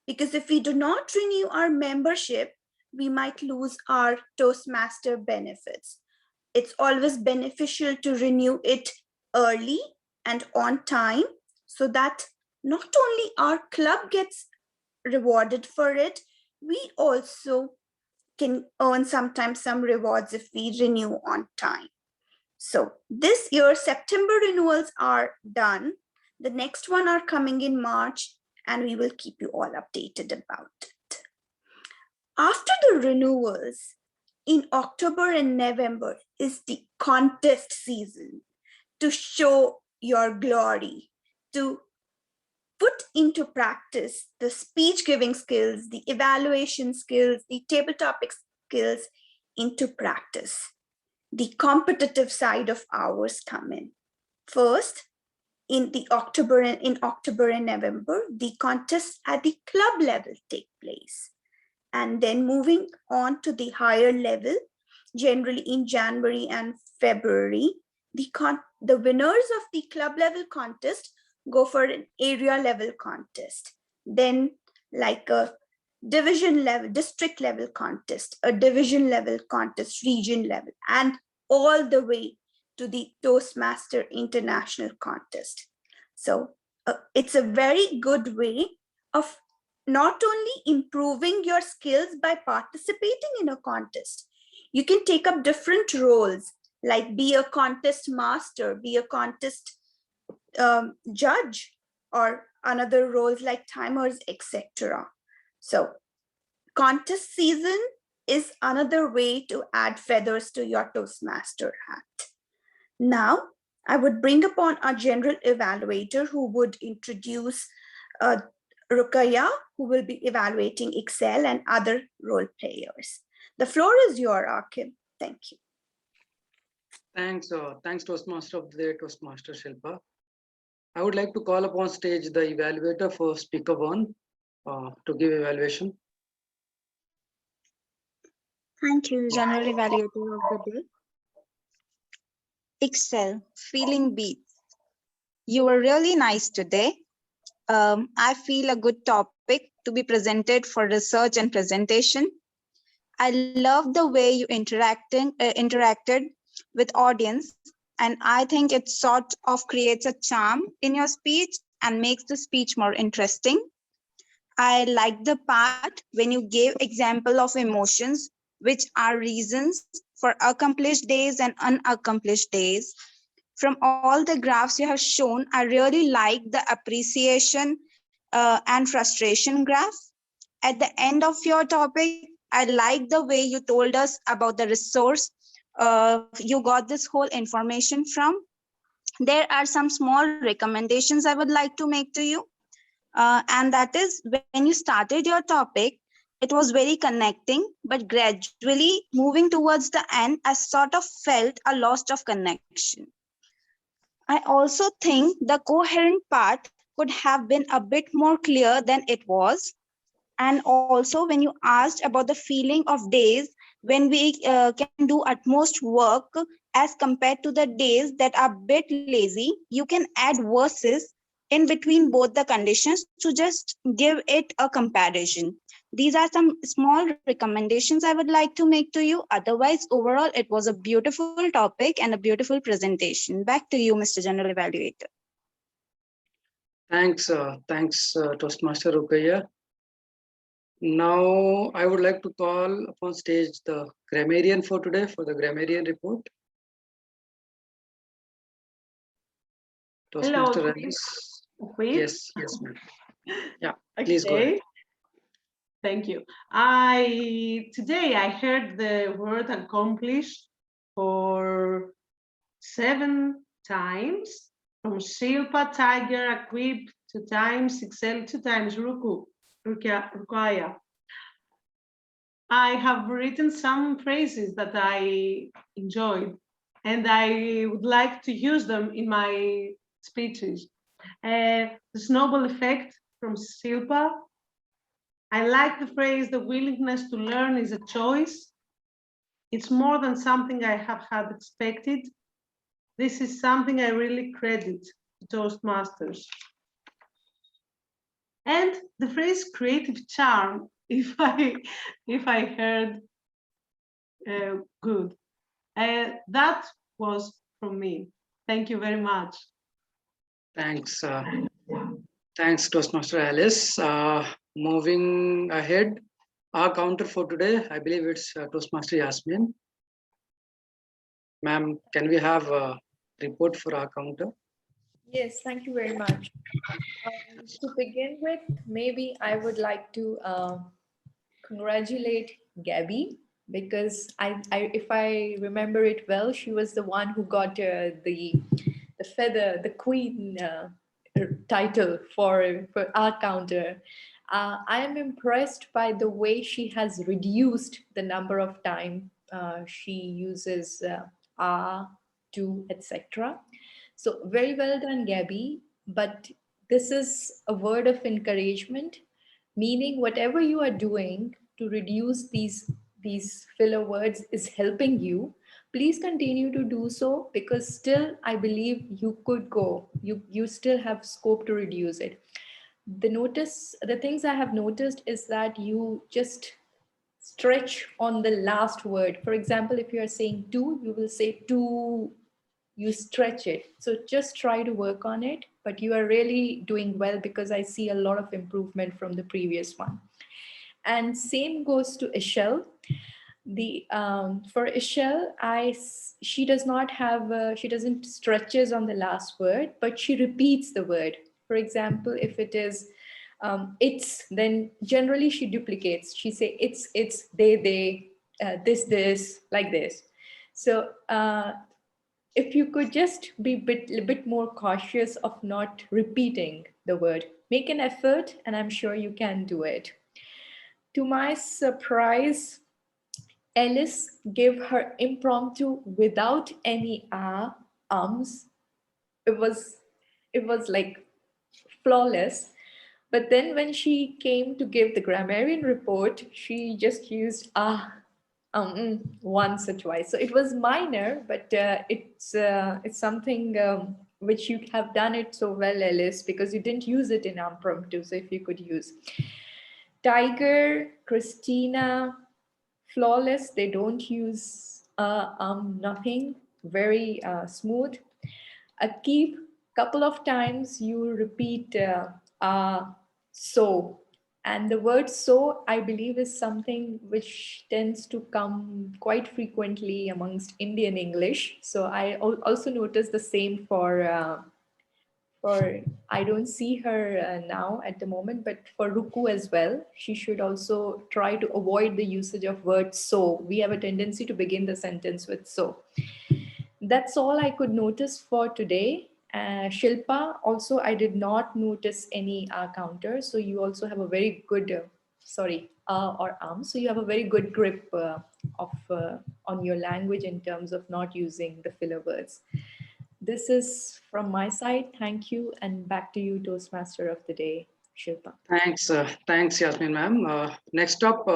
because if we do not renew our membership, we might lose our Toastmaster benefits. It's always beneficial to renew it early and on time so that not only our club gets rewarded for it, we also can earn sometimes some rewards if we renew on time. So this year, September renewals are done. The next one are coming in March, and we will keep you all updated about it. After the renewals, in October and November is the contest season to show your glory, to put into practice the speech giving skills, the evaluation skills, the table topic skills into practice. The competitive side of ours come in. First, in October and November, the contests at the club level take place. And then moving on to the higher level, generally in January and February, the winners of the club level contest go for an area level contest. Then like a division level, district level contest, a division level contest, region level, and all the way to the Toastmaster International Contest. So it's a very good way of not only improving your skills by participating in a contest, you can take up different roles, like be a contest master, be a contest judge, or another roles like timers, etc. So contest season is another way to add feathers to your Toastmaster hat. Now, I would bring upon our general evaluator who would introduce Rukaya, who will be evaluating Excel and other role players. The floor is yours, Akim. Thank you. Thanks, Toastmaster of the Day, Toastmaster Shilpa. I would like to call upon stage the evaluator for speaker one to give evaluation. Thank you, General Evaluator of the Day. Excel, feeling beats. You were really nice today. I feel a good topic to be presented for research and presentation. I love the way you interacted with audience, and I think it sort of creates a charm in your speech and makes the speech more interesting. I like the part when you gave example of emotions, which are reasons for accomplished days and unaccomplished days. From all the graphs you have shown, I really like the appreciation and frustration graph. At the end of your topic, I like the way you told us about the resource you got this whole information from. There are some small recommendations I would like to make to you. And that is, when you started your topic, it was very connecting, but gradually moving towards the end, I sort of felt a loss of connection. I also think the coherent part could have been a bit more clear than it was. And also when you asked about the feeling of days when we can do utmost work as compared to the days that are a bit lazy, you can add verses in between both the conditions to just give it a comparison. These are some small recommendations I would like to make to you. Otherwise, overall, it was a beautiful topic and a beautiful presentation. Back to you, Mr. General Evaluator. Thanks, Toastmaster Rukaya. Now, I would like to call upon stage the grammarian for today for the grammarian report. Toastmaster Hello. Alice. Wait. Yes, ma'am. Yeah, please go ahead. Thank you. Today I heard the word accomplish for 7 times, from Shilpa, Tiger, Equip 2 times, Excel 2 times, Rukaya. I have written some phrases that I enjoyed, and I would like to use them in my speeches. The snowball effect from Shilpa. I like the phrase, the willingness to learn is a choice. It's more than something I have had expected. This is something I really credit to Toastmasters. And the phrase creative charm if I heard good. That was from me. Thank you very much. Thanks. Thanks, Toastmaster Alice. Moving ahead, our counter for today, I believe it's Toastmaster Yasmin. Ma'am, can we have a report for our counter? Yes, thank you very much. To begin with, maybe I would like to congratulate Gabby, because if I remember it well, she was the one who got the feather, the queen title for our counter. I am impressed by the way she has reduced the number of time she uses to, etc. So very well done, Gabby. But this is a word of encouragement, meaning whatever you are doing to reduce these filler words is helping you. Please continue to do so, because still I believe you could go. You still have scope to reduce it. The things I have noticed is that you just stretch on the last word. For example, if you are saying two, you will say two, you stretch it. So just try to work on it, but you are really doing well, because I see a lot of improvement from the previous one. And same goes to Ishel. The for Ishel, she does not have she doesn't stretches on the last word, but she repeats the word. For example, if it is it's, then generally she duplicates. She say it's they this like this. So if you could just be a bit more cautious of not repeating the word, make an effort, and I'm sure you can do it. To my surprise, Alice gave her impromptu without any ums. It was like flawless. But then when she came to give the grammarian report, she just used once or twice. So it was minor, but it's something which you have done it so well, Alice, because you didn't use it in impromptu. So if you could use Tiger, Christina, flawless. They don't use nothing. Very smooth. Keep couple of times you repeat so, and the word so, I believe, is something which tends to come quite frequently amongst Indian English. So I also noticed the same for I don't see her now at the moment, but for Ruku as well, she should also try to avoid the usage of word so. We have a tendency to begin the sentence with so. That's all I could notice for today. Shilpa, also I did not notice any counter. So you also have a very good, so you have a very good grip on your language in terms of not using the filler words. This is from my side. Thank you. And back to you, Toastmaster of the day, Shilpa. Thanks, Yasmin ma'am. Next up,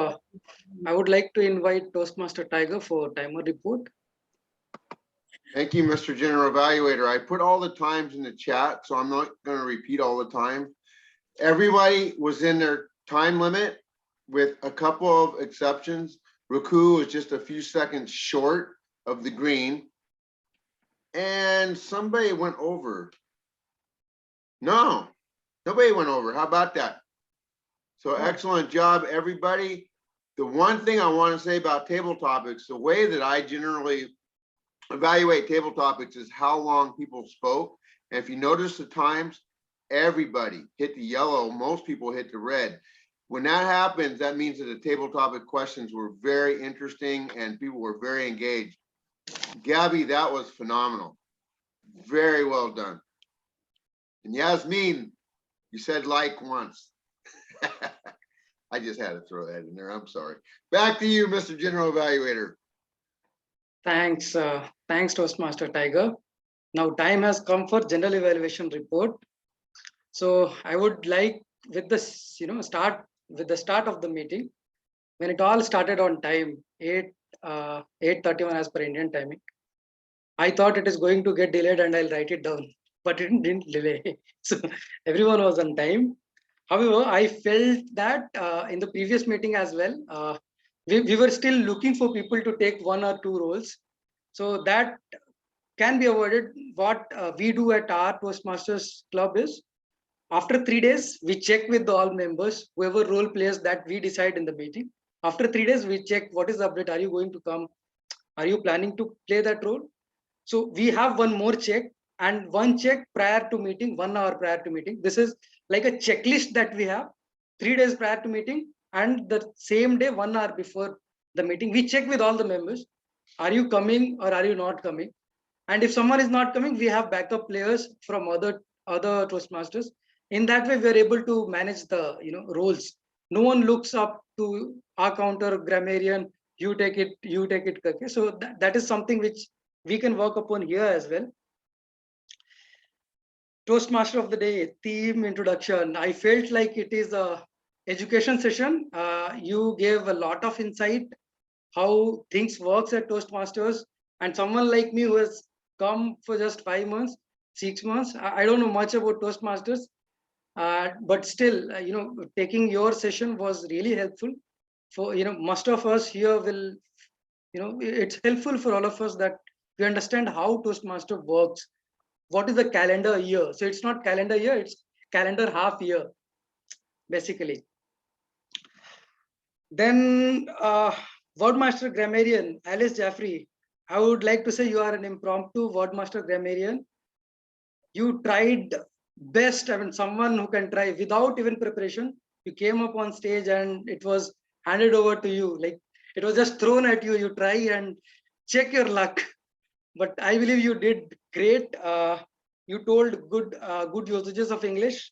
I would like to invite Toastmaster Tiger for timer report. Thank you, Mr. General Evaluator. I put all the times in the chat, so I'm not going to repeat all the time. Everybody was in their time limit with a couple of exceptions. Ruku was just a few seconds short of the green. And somebody went over. No, nobody went over. How about that? So excellent job, everybody. The one thing I want to say about table topics, the way that I generally evaluate table topics is how long people spoke. And if you notice the times, everybody hit the yellow, most people hit the red. When that happens, that means that the table topic questions were very interesting and people were very engaged. Gabby, that was phenomenal. Very well done. And Yasmin, you said like once. I just had to throw that in there. I'm sorry. Back to you, Mr. General Evaluator. Thanks, Toastmaster Tiger. Now time has come for general evaluation report. So I would like with this, start of the meeting, when it all started on time, 8:31 as per Indian timing. I thought it is going to get delayed and I'll write it down, but it didn't delay. So everyone was on time. However, I felt that in the previous meeting as well, we were still looking for people to take 1 or 2 roles. So that can be avoided. What we do at our Toastmasters club is, after 3 days, we check with all members, whoever role plays that we decide in the meeting. After 3 days, we check what is the update. Are you going to come? Are you planning to play that role? So we have one more check, and one check prior to meeting, 1 hour prior to meeting. This is like a checklist that we have 3 days prior to meeting, and the same day, 1 hour before the meeting, we check with all the members. Are you coming or are you not coming? And if someone is not coming, we have backup players from other Toastmasters. In that way, we are able to manage the roles. No one looks up to our counter grammarian. You take it. You take it. Okay. So that is something which we can work upon here as well. Toastmaster of the day theme introduction. I felt like it is a education session. You gave a lot of insight how things works at Toastmasters, and someone like me who has come for just 5 months, 6 months, I don't know much about Toastmasters, but still, taking your session was really helpful. For most of us here will, it's helpful for all of us that we understand how Toastmaster works. What is the calendar year? So it's not calendar year, it's calendar half year, basically. Then Wordmaster Grammarian, Alice Jaffrey. I would like to say you are an impromptu Wordmaster Grammarian. You tried best. I mean, someone who can try without even preparation. You came up on stage and it was handed over to you. Like it was just thrown at you. You try and check your luck. But I believe you did great. You told good usages of English.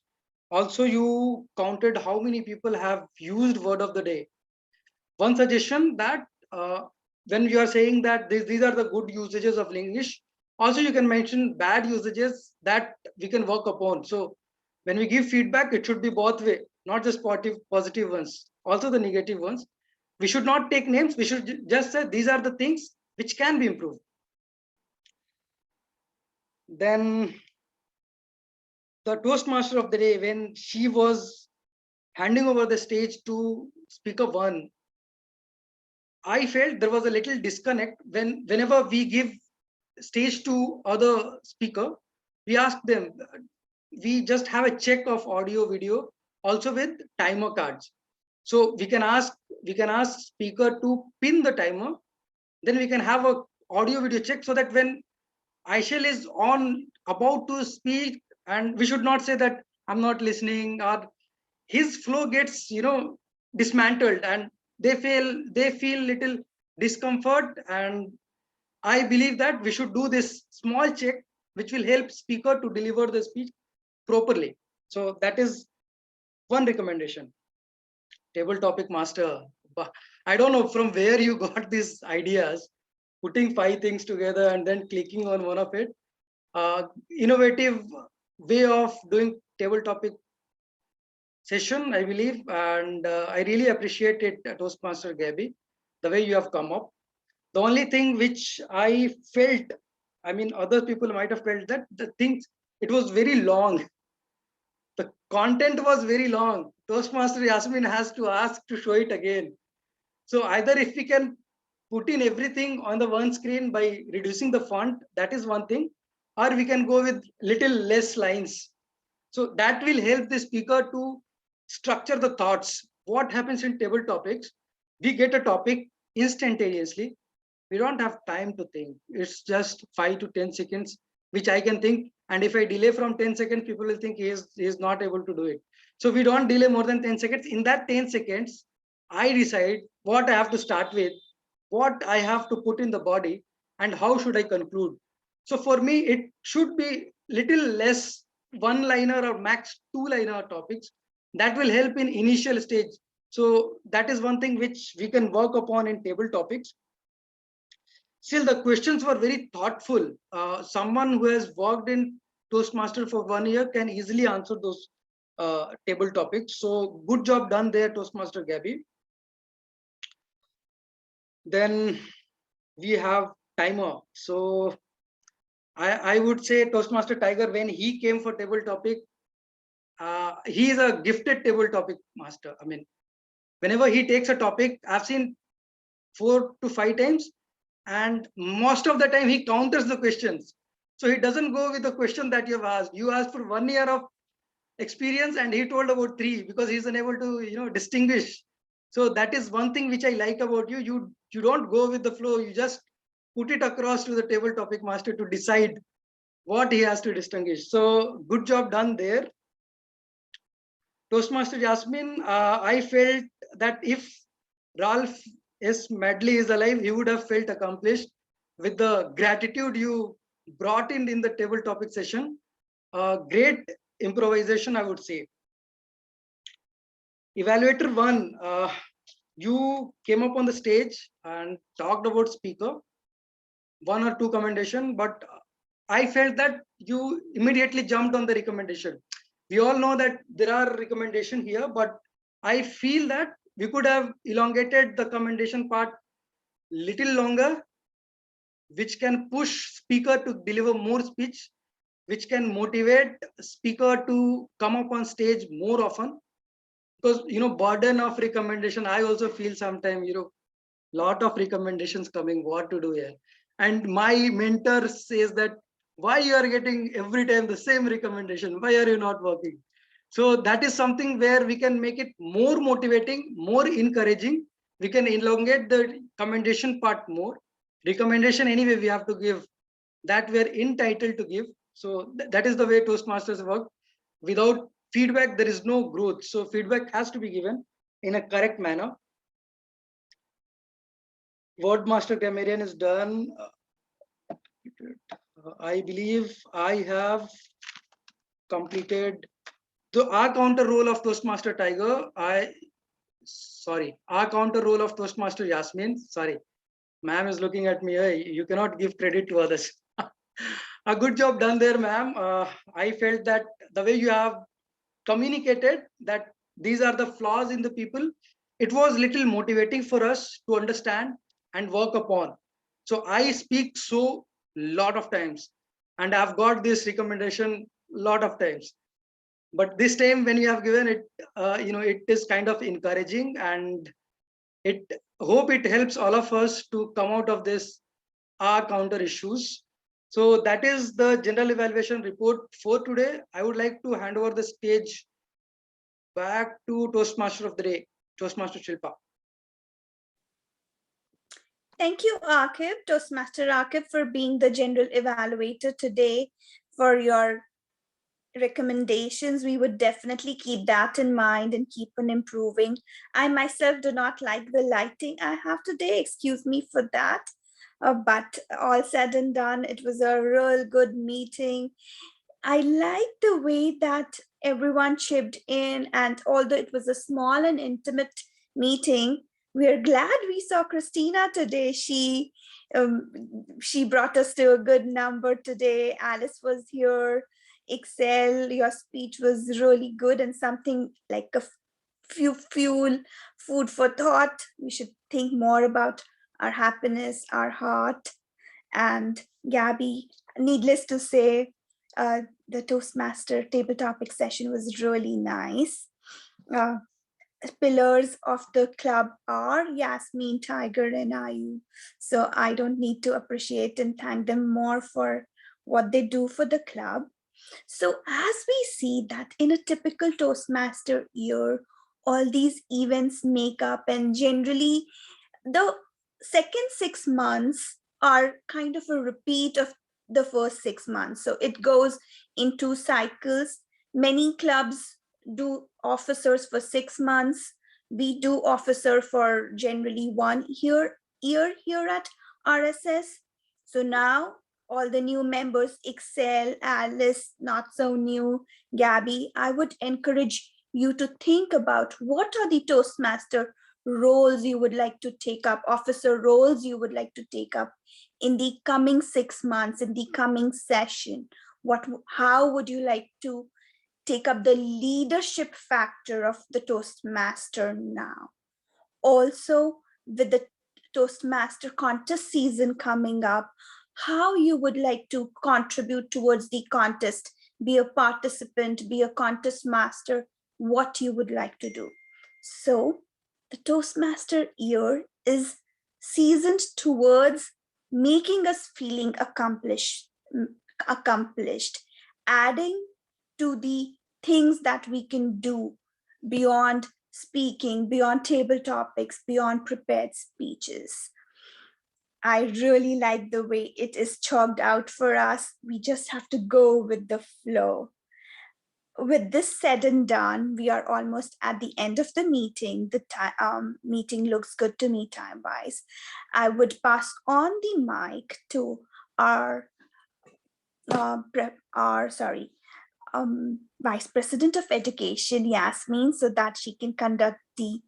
Also, you counted how many people have used word of the day. One suggestion that when you are saying that these are the good usages of English, also you can mention bad usages that we can work upon. So when we give feedback, it should be both way, not just positive ones, also the negative ones. We should not take names. We should just say these are the things which can be improved. Then the Toastmaster of the day, when she was handing over the stage to speaker one, I felt there was a little disconnect whenever we give stage to other speaker, we ask them, we just have a check of audio, video, also with timer cards. So we can ask speaker to pin the timer, then we can have a audio video check so that when Aishel is on about to speak, and we should not say that I'm not listening, or his flow gets dismantled, and they feel little discomfort. And I believe that we should do this small check which will help speaker to deliver the speech properly. So that is one recommendation. Table topic master, I don't know from where you got these ideas, putting 5 things together and then clicking on one of it. Innovative way of doing table topic session, I believe, and I really appreciate it, Toastmaster Gabby, the way you have come up. The only thing which I felt, I mean, other people might have felt that the things, it was very long. The content was very long. Toastmaster Yasmin has to ask to show it again. So either if we can put in everything on the one screen by reducing the font, that is one thing, or we can go with little less lines. So that will help the speaker to structure the thoughts. What happens in table topics? We get a topic instantaneously. We don't have time to think. It's just 5 to 10 seconds, which I can think. And if I delay from 10 seconds, people will think he is not able to do it. So we don't delay more than 10 seconds. In that 10 seconds, I decide what I have to start with, what I have to put in the body, and how should I conclude. So for me, it should be little less one-liner or max two-liner topics. That will help in initial stage. So that is one thing which we can work upon in table topics. Still, the questions were very thoughtful. Someone who has worked in Toastmaster for 1 year can easily answer those table topics. So good job done there, Toastmaster Gabby. Then we have timer. So I would say Toastmaster Tiger, when he came for table topic, he is a gifted table topic master. I mean, whenever he takes a topic, I've seen 4 to 5 times, and most of the time he counters the questions. So he doesn't go with the question that you've asked. You asked for 1 year of experience, and he told about 3 because he's unable to distinguish. So that is one thing which I like about you. You don't go with the flow. You just put it across to the table topic master to decide what he has to distinguish. So good job done there. Toastmaster Jasmine, I felt that if Ralph S. Medley is alive, he would have felt accomplished with the gratitude you brought in the table topic session. Great improvisation, I would say. Evaluator 1, you came up on the stage and talked about speaker, 1 or 2 commendation, but I felt that you immediately jumped on the recommendation. We all know that there are recommendations here, but I feel that we could have elongated the commendation part little longer, which can push speaker to deliver more speech, which can motivate speaker to come up on stage more often. Because burden of recommendation, I also feel sometimes lot of recommendations coming, what to do here. And my mentor says that why you are getting every time the same recommendation, why are you not working? So that is something where we can make it more motivating, more encouraging. We can elongate the commendation part more. Recommendation anyway we have to give, that we are entitled to give. So that is the way Toastmasters work. Without feedback there is no growth, so feedback has to be given in a correct manner. Wordmaster grammarian is done. I believe I have completed the our counter role of Toastmaster Tiger. Our counter role of Toastmaster Yasmin. Sorry, ma'am is looking at me. Hey, you cannot give credit to others. A good job done there, ma'am. I felt that the way you have communicated that these are the flaws in the people, it was little motivating for us to understand and work upon. So I speak so lot of times, and I've got this recommendation lot of times, but this time when you have given it, it is kind of encouraging, and it hope it helps all of us to come out of this counter issues. So that is the general evaluation report for today. I would like to hand over the stage back to Toastmaster of the day, Toastmaster Shilpa. Thank you, Akib, Toastmaster Akib, for being the general evaluator today, for your recommendations. We would definitely keep that in mind and keep on improving. I myself do not like the lighting I have today, excuse me for that. But all said and done, it was a real good meeting. I like the way that everyone chipped in, and although it was a small and intimate meeting, we are glad we saw Christina today. She brought us to a good number today. Alice was here. Excel, your speech was really good, and something like a food for thought. We should think more about our happiness, our heart. And Gabby, needless to say, the Toastmaster table topic session was really nice. Pillars of the club are Yasmin, Tiger, and Ayu. So I don't need to appreciate and thank them more for what they do for the club. So as we see that in a typical Toastmaster year, all these events make up, and generally the second 6 months are kind of a repeat of the first 6 months. So it goes in 2 cycles. Many clubs do officers for 6 months. We do officer for generally 1 year here at RSS. So now all the new members, Excel, Alice, not so new, Gabby, I would encourage you to think about what are the Toastmaster roles you would like to take up, officer roles you would like to take up in the coming 6 months, in the coming session. How would you like to take up the leadership factor of the Toastmaster now? Also, with the Toastmaster contest season coming up, how you would like to contribute towards the contest be a participant, be a contest master, what you would like to do. So the Toastmaster year is seasoned towards making us feeling accomplished, adding to the things that we can do beyond speaking, beyond table topics, beyond prepared speeches. I really like the way it is chalked out for us. We just have to go with the flow. With this said and done, we are almost at the end of the meeting. The meeting looks good to me time-wise. I would pass on the mic to our Vice President of Education, Yasmin, so that she can conduct the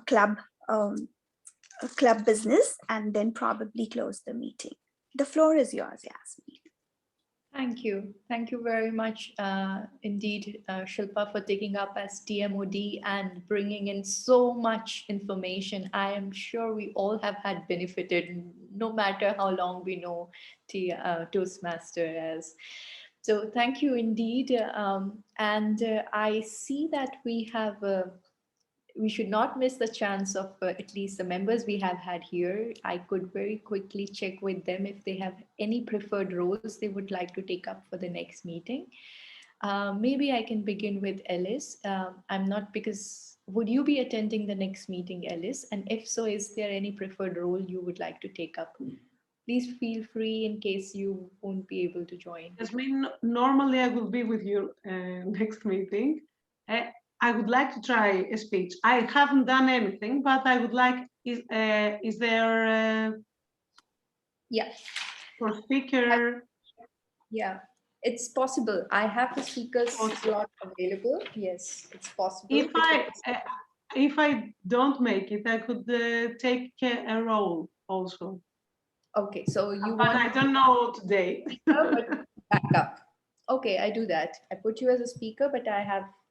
club business and then probably close the meeting. The floor is yours, Yasmin. Thank you. Thank you very much indeed, Shilpa, for taking up as TMOD and bringing in so much information. I am sure we all have had benefited, no matter how long we know Toastmaster as. So thank you indeed. I see that we have we should not miss the chance of at least the members we have had here. I could very quickly check with them if they have any preferred roles they would like to take up for the next meeting. Maybe I can begin with Ellis. Would you be attending the next meeting, Ellis? And if so, is there any preferred role you would like to take up? Please feel free in case you won't be able to join. Yasmin, normally I will be with you next meeting. I would like to try a speech. I haven't done anything, but I would like, is there yeah, for speaker? Yeah, it's possible. I have the speaker's slot available. Yes, it's possible. If I don't make it, I could take a role also. Okay, so you but want... I don't know today. But backup. Okay, I do that. I put you as a speaker, but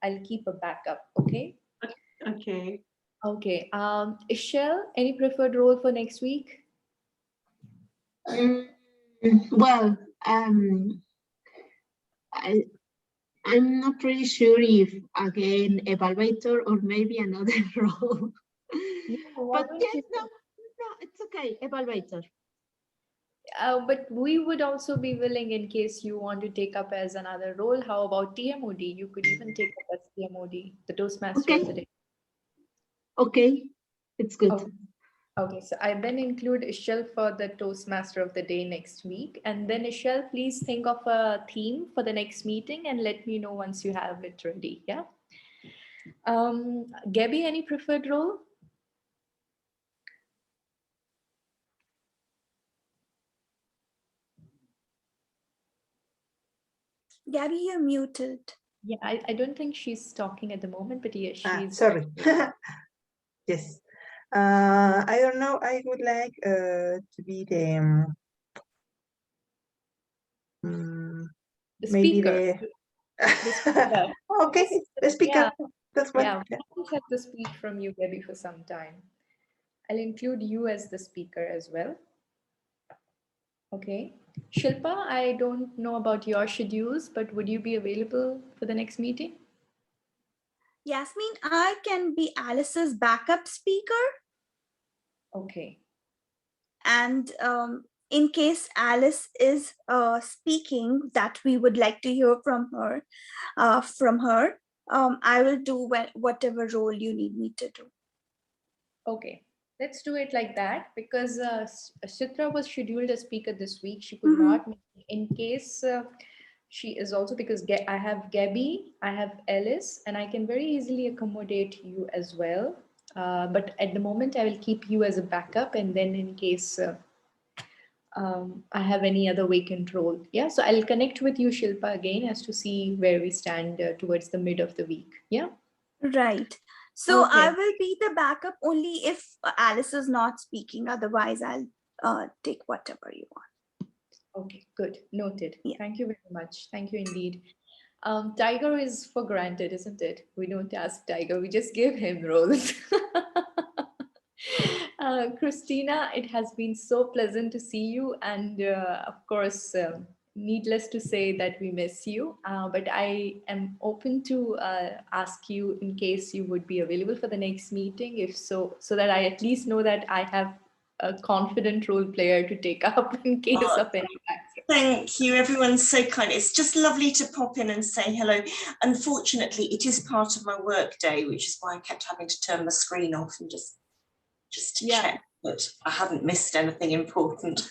I'll keep a backup. Okay. Okay. Okay. Ishel, any preferred role for next week? Well, I'm not really sure if again evaluator or maybe another role. But yes, no, it's okay, evaluator. But we would also be willing in case you want to take up as another role. How about TMOD? You could even take up as TMOD, the Toastmaster of the day. Okay, it's good. Okay, so I then include Ishel for the Toastmaster of the day next week. And then Ishel, please think of a theme for the next meeting and let me know once you have it ready, yeah? Gabby, any preferred role? Gabby, you're muted. Yeah, I don't think she's talking at the moment, but yes, she's... Sorry. Yes. I don't know. I would like to be the maybe speaker. The speaker. Okay, the speaker. Yeah. That's what. Yeah, we've had the speak from you, Gabby, for some time. I'll include you as the speaker as well. Okay. Shilpa, I don't know about your schedules, but would you be available for the next meeting? Yasmin, I can be Alice's backup speaker. Okay. And in case Alice is speaking that we would like to hear from her, I will do whatever role you need me to do. Okay. Let's do it like that because Chitra was scheduled as speaker this week. She could not make it. In case she is also, because I have Gabby, I have Alice, and I can very easily accommodate you as well. But at the moment, I will keep you as a backup, and then in case I have any other vacant role. Yeah, so I'll connect with you, Shilpa, again as to see where we stand towards the mid of the week. Yeah. Right. So Okay. I will be the backup only if Alice is not speaking. Otherwise, I'll take whatever you want. Okay, good. Noted. Yeah. Thank you very much. Thank you indeed. Tiger is for granted, isn't it? We don't ask Tiger, we just give him roles. Christina, it has been so pleasant to see you. And of course, needless to say that we miss you, but I am open to ask you in case you would be available for the next meeting. If so, so that I at least know that I have a confident role player to take up in case of any accident. Thank you. Everyone's so kind. It's just lovely to pop in and say hello. Unfortunately, it is part of my work day, which is why I kept having to turn my screen off and just to check that I hadn't missed anything important.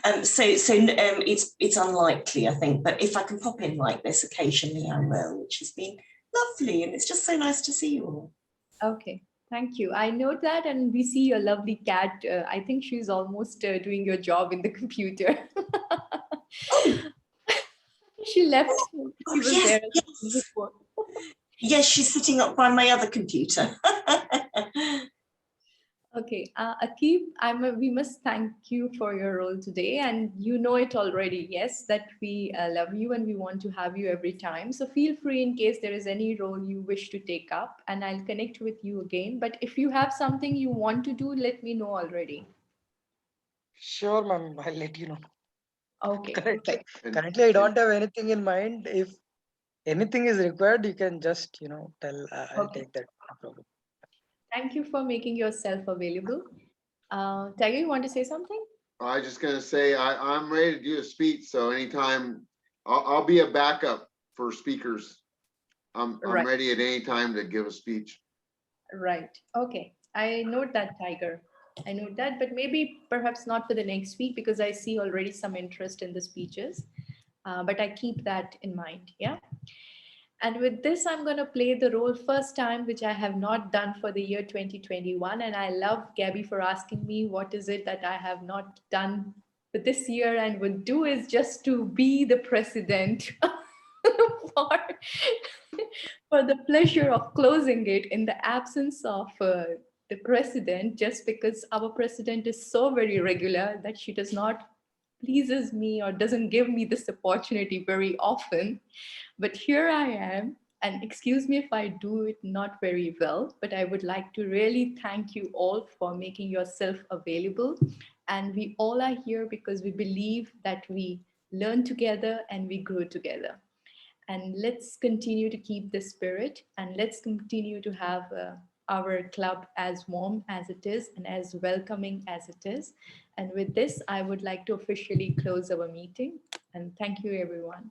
It's unlikely, I think, but if I can pop in like this occasionally, I will, which has been lovely, and it's just so nice to see you all. Okay, thank you. I know that, and we see your lovely cat. I think she's almost doing your job in the computer. She left. She was yes, there yes. before. Yes, she's sitting up by my other computer. Okay, Akib, we must thank you for your role today, and you know it already, yes, that we love you and we want to have you every time. So feel free in case there is any role you wish to take up, and I'll connect with you again. But if you have something you want to do, let me know already. Sure, ma'am. I'll let you know. Okay. Currently, I don't have anything in mind. If anything is required, you can just, tell. I'll take that. No problem. Thank you for making yourself available. Tiger, you want to say something? I was just gonna say, I'm ready to do a speech, so anytime, I'll be a backup for speakers. I'm Right. ready at any time to give a speech. Right. Okay. I note that, Tiger. I note that, but maybe perhaps not for the next week because I see already some interest in the speeches. But I keep that in mind. Yeah. And with this, I'm going to play the role first time, which I have not done for the year 2021. And I love Gabby for asking me what is it that I have not done for this year and would do is just to be the president for, for the pleasure of closing it in the absence of the president, just because our president is so very regular that she does not pleases me or doesn't give me this opportunity very often. But here I am, and excuse me if I do it not very well, but I would like to really thank you all for making yourself available. And we all are here because we believe that we learn together and we grow together. And let's continue to keep the spirit, and let's continue to have our club as warm as it is and as welcoming as it is. And with this, I would like to officially close our meeting. And thank you, everyone.